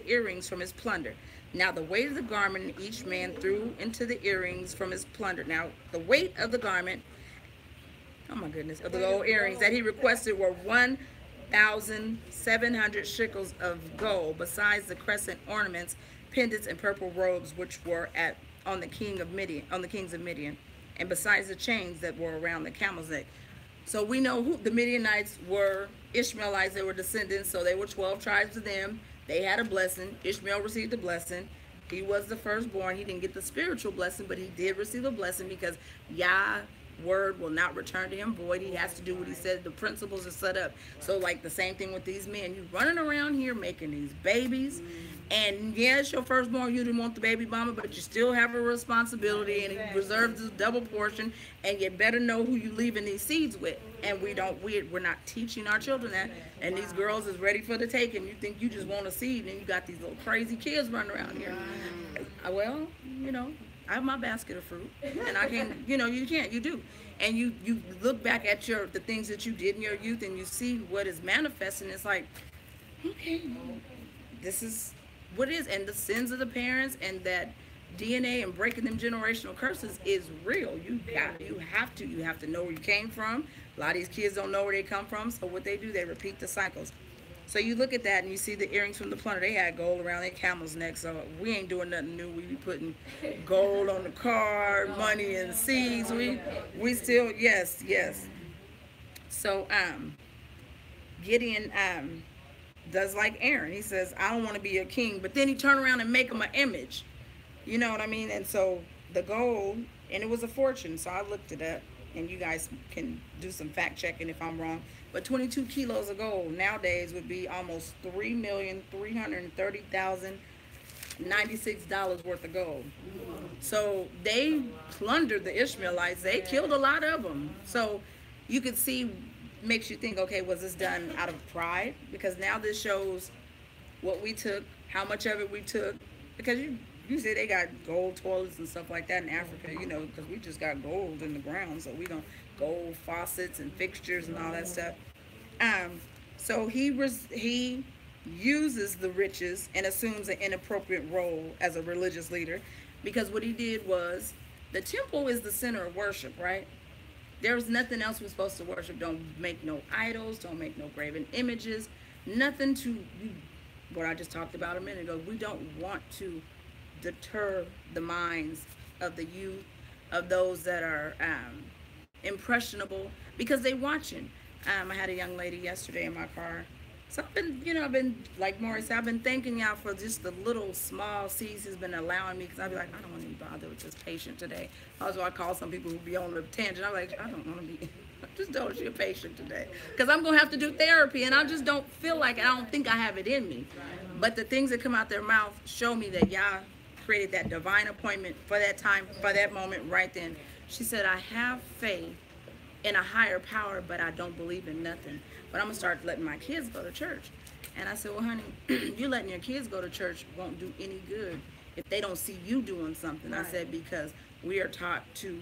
earrings from his plunder. Now the weight of the garment, and each man threw into the earrings from his plunder. Now the weight of the garment, oh my goodness, of the gold earrings that he requested were 1,700 shekels of gold, besides the crescent ornaments, pendants, and purple robes which were on the kings of Midian, and besides the chains that were around the camel's neck. So we know who the Midianites were. Ishmaelites, they were descendants, so they were 12 tribes of them. They had a blessing. Ishmael received a blessing. He was the firstborn. He didn't get the spiritual blessing, but he did receive a blessing because Yah word will not return to him void. He has to do what he said. The principles are set up. So like the same thing with these men. You running around here making these babies, and yeah, it's your firstborn. You didn't want the baby mama, but you still have a responsibility, and he reserves this double portion, and you better know who you leaving these seeds with. And we're not teaching our children that. And these girls is ready for the taking. You think you just want a seed, and you got these little crazy kids running around here. Well, you know, I have my basket of fruit, and I can, you know, you do. And you look back at the things that you did in your youth, and you see what is manifesting. It's like, okay, this is what it is. And the sins of the parents and that DNA and breaking them generational curses is real. You have to know where you came from. A lot of these kids don't know where they come from, so what they do, they repeat the cycles. So you look at that and you see the earrings from the plunder. They had gold around their camel's neck, so we ain't doing nothing new. We be putting gold on the car, money and seeds. We still, yes. So Gideon does like Aaron. He says, I don't want to be a king, but then he turned around and make him an image. You know what I mean? And so the gold, and it was a fortune, so I looked it up, and you guys can do some fact checking if I'm wrong. But 22 kilos of gold nowadays would be almost $3,330,096 worth of gold. So they plundered the Ishmaelites. They killed a lot of them. So you could see, makes you think, okay, was this done out of pride? Because now this shows what we took, how much of it we took. Because you say they got gold toilets and stuff like that in Africa, you know, because we just got gold in the ground, so we don't gold faucets and fixtures and all that stuff. So he uses the riches and assumes an inappropriate role as a religious leader, because what he did was, the temple is the center of worship, right? There's nothing else we're supposed to worship. Don't make no idols, don't make no graven images, nothing to what I just talked about a minute ago. We don't want to deter the minds of the youth, of those that are impressionable, because they watching. I had a young lady yesterday in my car. So I've been like Maurice, I've been thanking y'all for just the little small seeds he's been allowing me, because I'd be like, I don't want to be bothered with this patient today. Also, I call some people who be on the tangent. I'm like, I don't want to be, just don't be a patient today, because I'm going to have to do therapy, and I just don't feel like it. I don't think I have it in me. But the things that come out their mouth show me that y'all created that divine appointment for that time, for that moment right then. She said, I have faith in a higher power, but I don't believe in nothing. But I'm going to start letting my kids go to church. And I said, well, honey, you letting your kids go to church won't do any good if they don't see you doing something. Right. I said, because we are taught to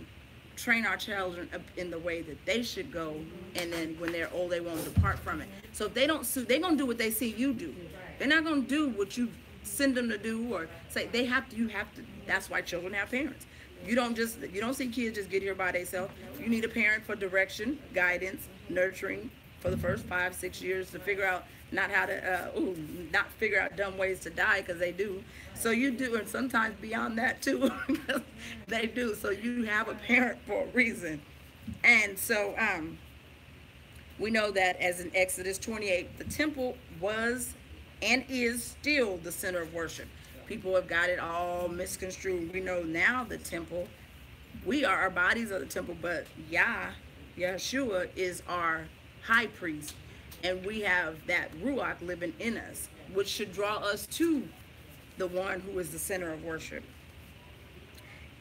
train our children up in the way that they should go, and then when they're old, they won't depart from it. So if they don't see, they're going to do what they see you do. They're not going to do what you send them to do, or say you have to. That's why children have parents. You don't see kids just get here by themselves. You need a parent for direction, guidance, nurturing for the first 5-6 years to figure out not figure out dumb ways to die, because they do. So you do, and sometimes beyond that too, they do. So you have a parent for a reason. And so we know that as in Exodus 28, the temple was and is still the center of worship. People have got it all misconstrued. We know now the temple, our bodies are the temple, but Yeshua is our high priest, and we have that Ruach living in us, which should draw us to the one who is the center of worship.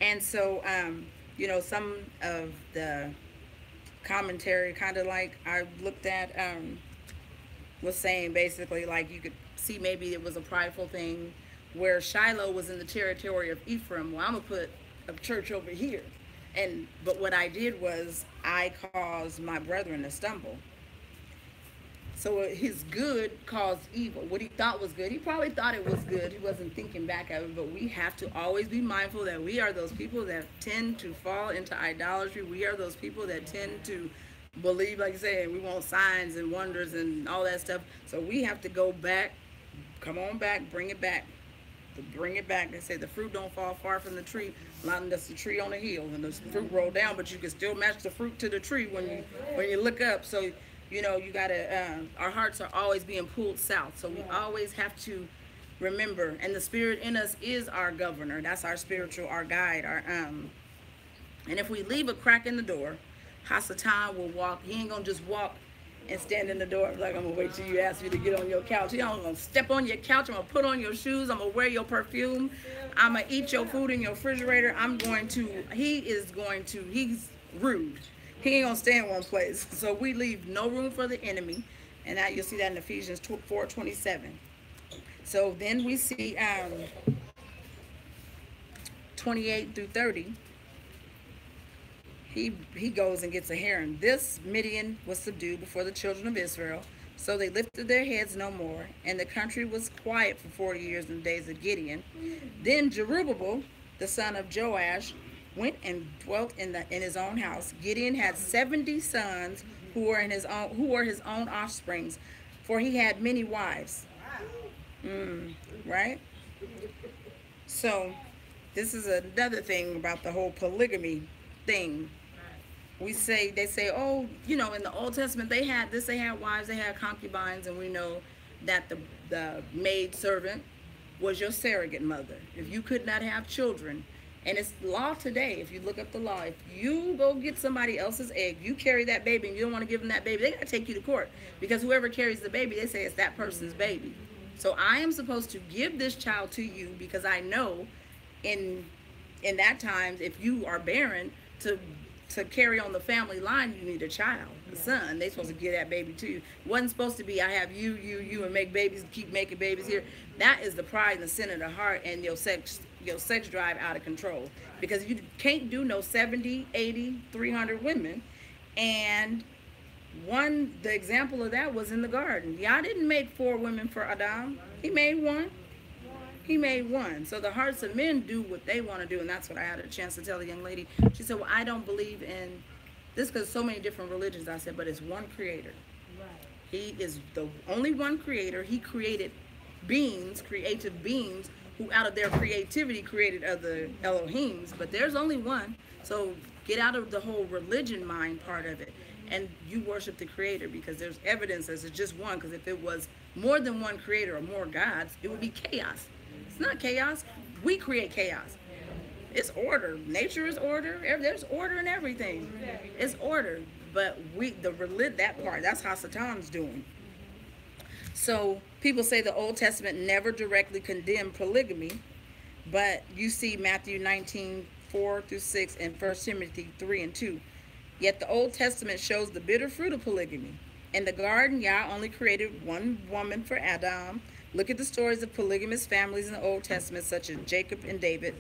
And so, some of the commentary, kind of like I looked at, was saying basically like you could see maybe it was a prideful thing where Shiloh was in the territory of Ephraim. Well, I'm gonna put a church over here, but what I did was I caused my brethren to stumble. So his good caused evil. What he thought was good, he probably thought it was good. He wasn't thinking back at it. But we have to always be mindful that we are those people that tend to fall into idolatry. We are those people that tend to believe, like I said, we want signs and wonders and all that stuff. So we have to go back, come on back, bring it back. Bring it back. They say the fruit don't fall far from the tree, unless the tree on the hill and the fruit roll down, but you can still match the fruit to the tree when you look up. So you gotta, our hearts are always being pulled south. So we always have to remember, and the spirit in us is our governor. That's our spiritual, our guide, and if we leave a crack in the door, Hasatan will walk. He ain't gonna just walk and stand in the door like, I'm gonna wait till you ask me to get on your couch. He ain't gonna step on your couch. I'm gonna put on your shoes. I'm gonna wear your perfume. I'm gonna eat your food in your refrigerator. He's rude. He ain't gonna stay in one place. So we leave no room for the enemy. And that you'll see that in Ephesians 4:27. So then we see 28 through 30. He goes and gets a heron. This Midian was subdued before the children of Israel. So they lifted their heads no more. And the country was quiet for 40 years in the days of Gideon. Then Jerubbaal, the son of Joash, went and dwelt in his own house. Gideon had 70 sons who were his own offsprings, for he had many wives. Right? So this is another thing about the whole polygamy thing. They say, oh, in the Old Testament they had wives, they had concubines, and we know that the maid servant was your surrogate mother. If you could not have children, and it's law today, if you look up the law, if you go get somebody else's egg, you carry that baby and you don't want to give them that baby, they got to take you to court, because whoever carries the baby, they say it's that person's baby. So I am supposed to give this child to you, because I know in that time, if you are barren, to carry on the family line, you need a child, a son. They're supposed to give that baby to you. It wasn't supposed to be, I have you, and make babies, keep making babies here. That is the pride and the sin of the heart, and your sex drive out of control. Because you can't do no 70, 80, 300 women. And the example of that was in the garden. Yah didn't make 4 women for Adam. He made one. He made one. So the hearts of men do what they want to do, and that's what I had a chance to tell the young lady. She said, well, I don't believe in this, because so many different religions. I said, but it's one creator. Right. He is the only one creator. He created beings, creative beings, who out of their creativity created other Elohims, but there's only one. So get out of the whole religion mind part of it, and you worship the creator, because there's evidence that it's just one, because if it was more than one creator or more gods, it would be chaos. It's not chaos. We create chaos. It's order. Nature is order. There's order in everything. It's order. But that part, that's how Satan's doing. So people say the Old Testament never directly condemned polygamy, but you see Matthew 19:4-6 and 1 Timothy 3:2. Yet the Old Testament shows the bitter fruit of polygamy. In the garden, Yah only created one woman for Adam. Look at the stories of polygamous families in the Old Testament, such as Jacob and David,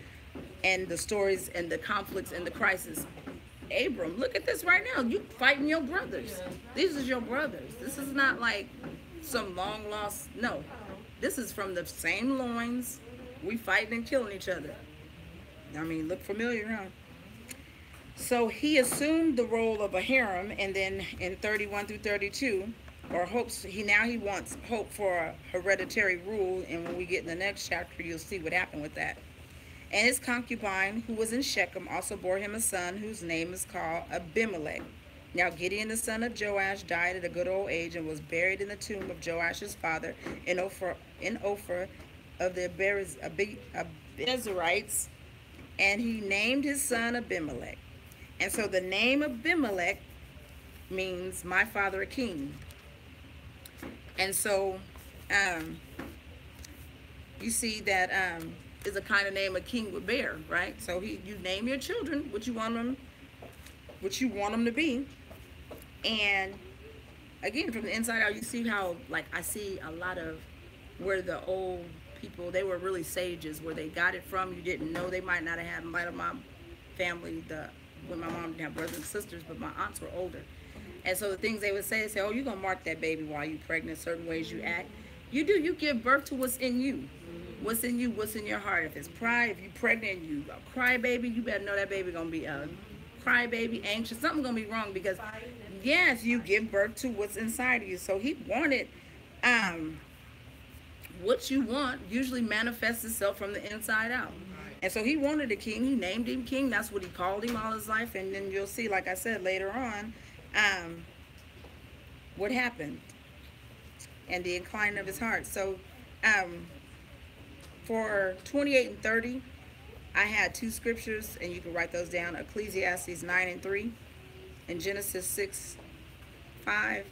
and the stories and the conflicts and the crisis. Abram, look at this right now. You fighting your brothers. These are your brothers. This is not like some long lost. No, this is from the same loins. We fighting and killing each other. I mean, look familiar, huh? So he assumed the role of a harem, and then in 31 through 32, or hopes he wants hope for hereditary rule, and when we get in the next chapter, you'll see what happened with that. And his concubine, who was in Shechem, also bore him a son whose name is called Abimelech. Now Gideon the son of Joash died at a good old age and was buried in the tomb of Joash's father in Ophir of the Abiezrites, and he named his son Abimelech. And so the name Abimelech means my father a king. And so you see that is a kind of name a king would bear, right? So you name your children what you want them to be. And again, from the inside out, you see how, like, I see a lot of where the old people, they were really sages, where they got it from. You didn't know. They might not have had, might have my family, when my mom didn't have brothers and sisters, but my aunts were older. And so the things they would say, oh, you're going to mark that baby while you're pregnant, certain ways you act. You do. You give birth to what's in you. What's in you, what's in your heart. If it's pride, if you're pregnant, you a cry baby, you better know that baby going to be a cry baby, anxious. Something's going to be wrong because, yes, you give birth to what's inside of you. So he wanted, what you want usually manifests itself from the inside out. And so he wanted a king. He named him king. That's what he called him all his life. And then you'll see, like I said, later on, what happened and the incline of his heart. So for 28 and 30, I had two scriptures, and you can write those down. Ecclesiastes 9 and 3 and Genesis 6, 5.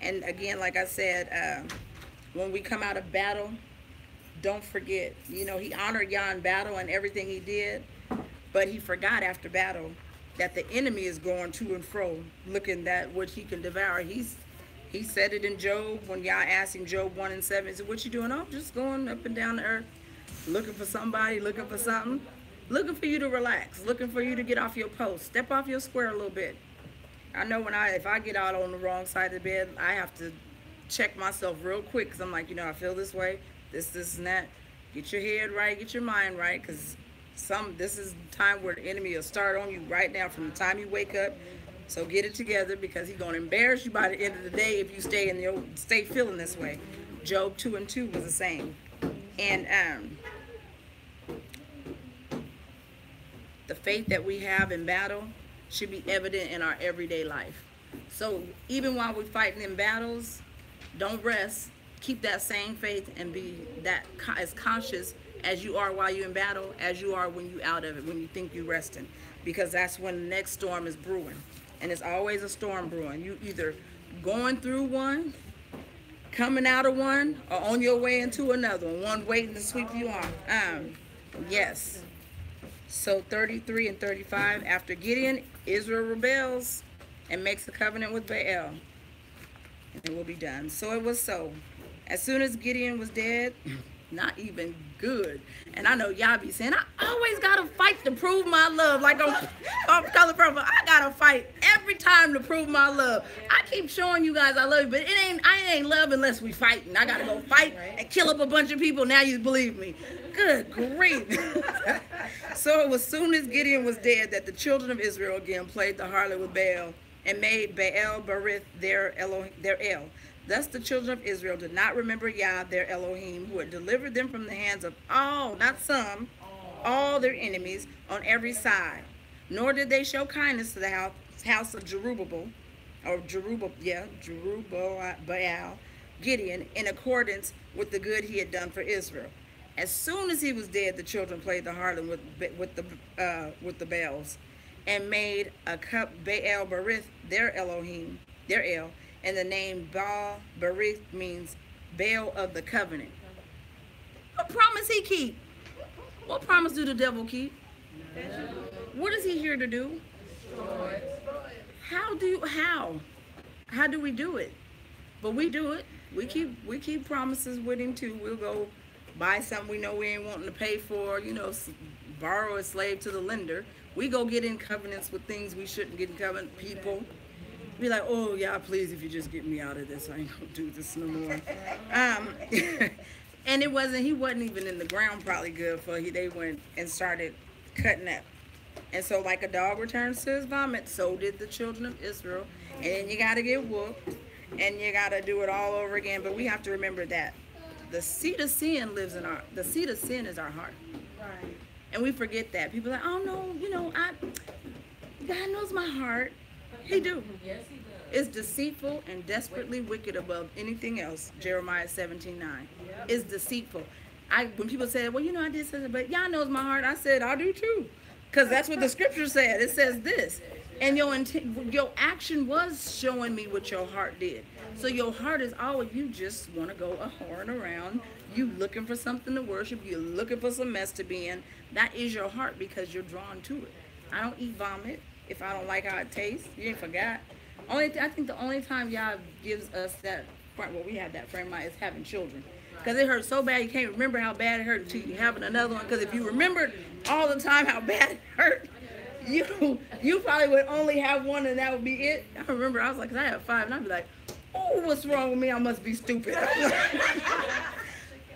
And again, like I said, when we come out of battle, don't forget, he honored Yah in battle and everything he did, but he forgot after battle that the enemy is going to and fro, looking at what he can devour. He said it in Job, when Yah asked him, Job 1 and 7, he said, what you doing? Oh, just going up and down the earth, looking for somebody, looking for something, looking for you to relax, looking for you to get off your post, step off your square a little bit. I know if I get out on the wrong side of the bed, I have to check myself real quick, because I'm like, I feel this way, this and that. Get your head right, get your mind right, because this is the time where the enemy will start on you right now from the time you wake up. So get it together, because he's going to embarrass you by the end of the day if you stay feeling this way. Job 2 and 2 was the same. And the faith that we have in battle should be evident in our everyday life. So even while we're fighting in battles, don't rest. Keep that same faith and be as conscious as you are while you're in battle as you are when you're out of it, when you think you're resting. Because that's when the next storm is brewing. And it's always a storm brewing. You either going through one, coming out of one, or on your way into another one waiting to sweep you off. Yes. So 33 and 35, after Gideon, Israel rebels and makes a covenant with Baal. And it will be done. So it was so. As soon as Gideon was dead, not even good. And I know y'all be saying, I always gotta fight to prove my love. Like I'm Color Purple, I gotta fight every time to prove my love. I keep showing you guys I love you, but I ain't love unless we fighting. I gotta go fight and kill up a bunch of people. Now you believe me. Good grief. So it was soon as Gideon was dead that the children of Israel again played the harlot with Baal and made Baal Berith their El. Thus the children of Israel did not remember Yah, their Elohim, who had delivered them from the hands of all, not some, all their enemies on every side. Nor did they show kindness to the house of Jerubbaal, Gideon, in accordance with the good he had done for Israel. As soon as he was dead, the children played the harlot with the Baals, and made a cup Baal Berith their Elohim, their El. And the name Baal Berith means Baal of the covenant. What promise he keep? What promise do the devil keep? What is he here to do? How do we do it? But we do it. We keep promises with him too. We'll go buy something we know we ain't wanting to pay for, borrow a slave to the lender. We go get in covenants with things we shouldn't get in covenant, people. Be like, oh, yeah, please, if you just get me out of this, I ain't gonna do this no more. And he wasn't even in the ground probably good for they went and started cutting up. And so like a dog returns to his vomit, so did the children of Israel. And then you got to get whooped, and you got to do it all over again. But we have to remember that the seed of sin is our heart. Right. And we forget that. People are like, oh no, God knows my heart. He do. Yes, he does. It's deceitful and desperately wicked above anything else. Jeremiah 17:9. Yep. It's deceitful. When people say, well, I did something, but y'all knows my heart. I said, I do too. Because that's what the scripture said. It says this. And your action was showing me what your heart did. So your heart is always, you just want to go a-whoring around. You looking for something to worship. You're looking for some mess to be in. That is your heart because you're drawn to it. I don't eat vomit if I don't like how it tastes. You ain't forgot. I think the only time y'all gives us that, well, we have that frame of mind is having children. Because it hurts so bad you can't remember how bad it hurt until you having another one. Because if you remembered all the time how bad it hurt, you probably would only have one and that would be it. I remember I was like, 'cause I have 5, and I'd be like, oh, what's wrong with me? I must be stupid.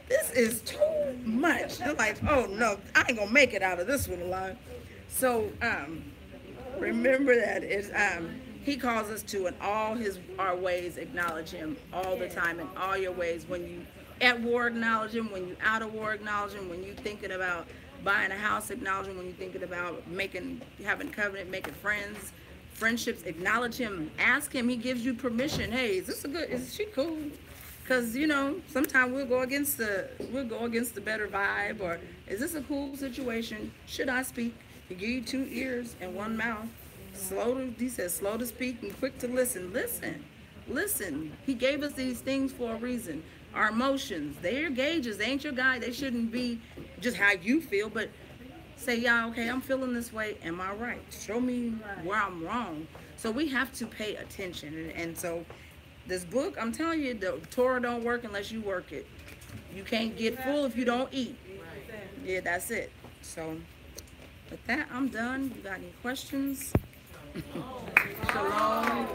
This is too much. I'm like, oh no, I ain't gonna make it out of this one alive. So remember that he calls us to in all our ways acknowledge him all the time in all your ways. When you at war, acknowledge him. When you out of war, acknowledge him. When you thinking about buying a house, acknowledge him. When you thinking about having covenant, making friendships, acknowledge him. Ask him. He gives you permission. Hey, is she cool? Because sometimes we'll go against the better vibe. Or is this a cool situation? Should I speak? He give you 2 ears and 1 mouth. He says slow to speak and quick to listen. Listen. He gave us these things for a reason. Our emotions, they're your gauges. They ain't your guide. They shouldn't be just how you feel, but say, yeah, okay, I'm feeling this way. Am I right? Show me where I'm wrong. So we have to pay attention. And so this book, I'm telling you, the Torah don't work unless you work it. You can't get full if you don't eat. Yeah, that's it. So with that, I'm done. You got any questions? Shalom.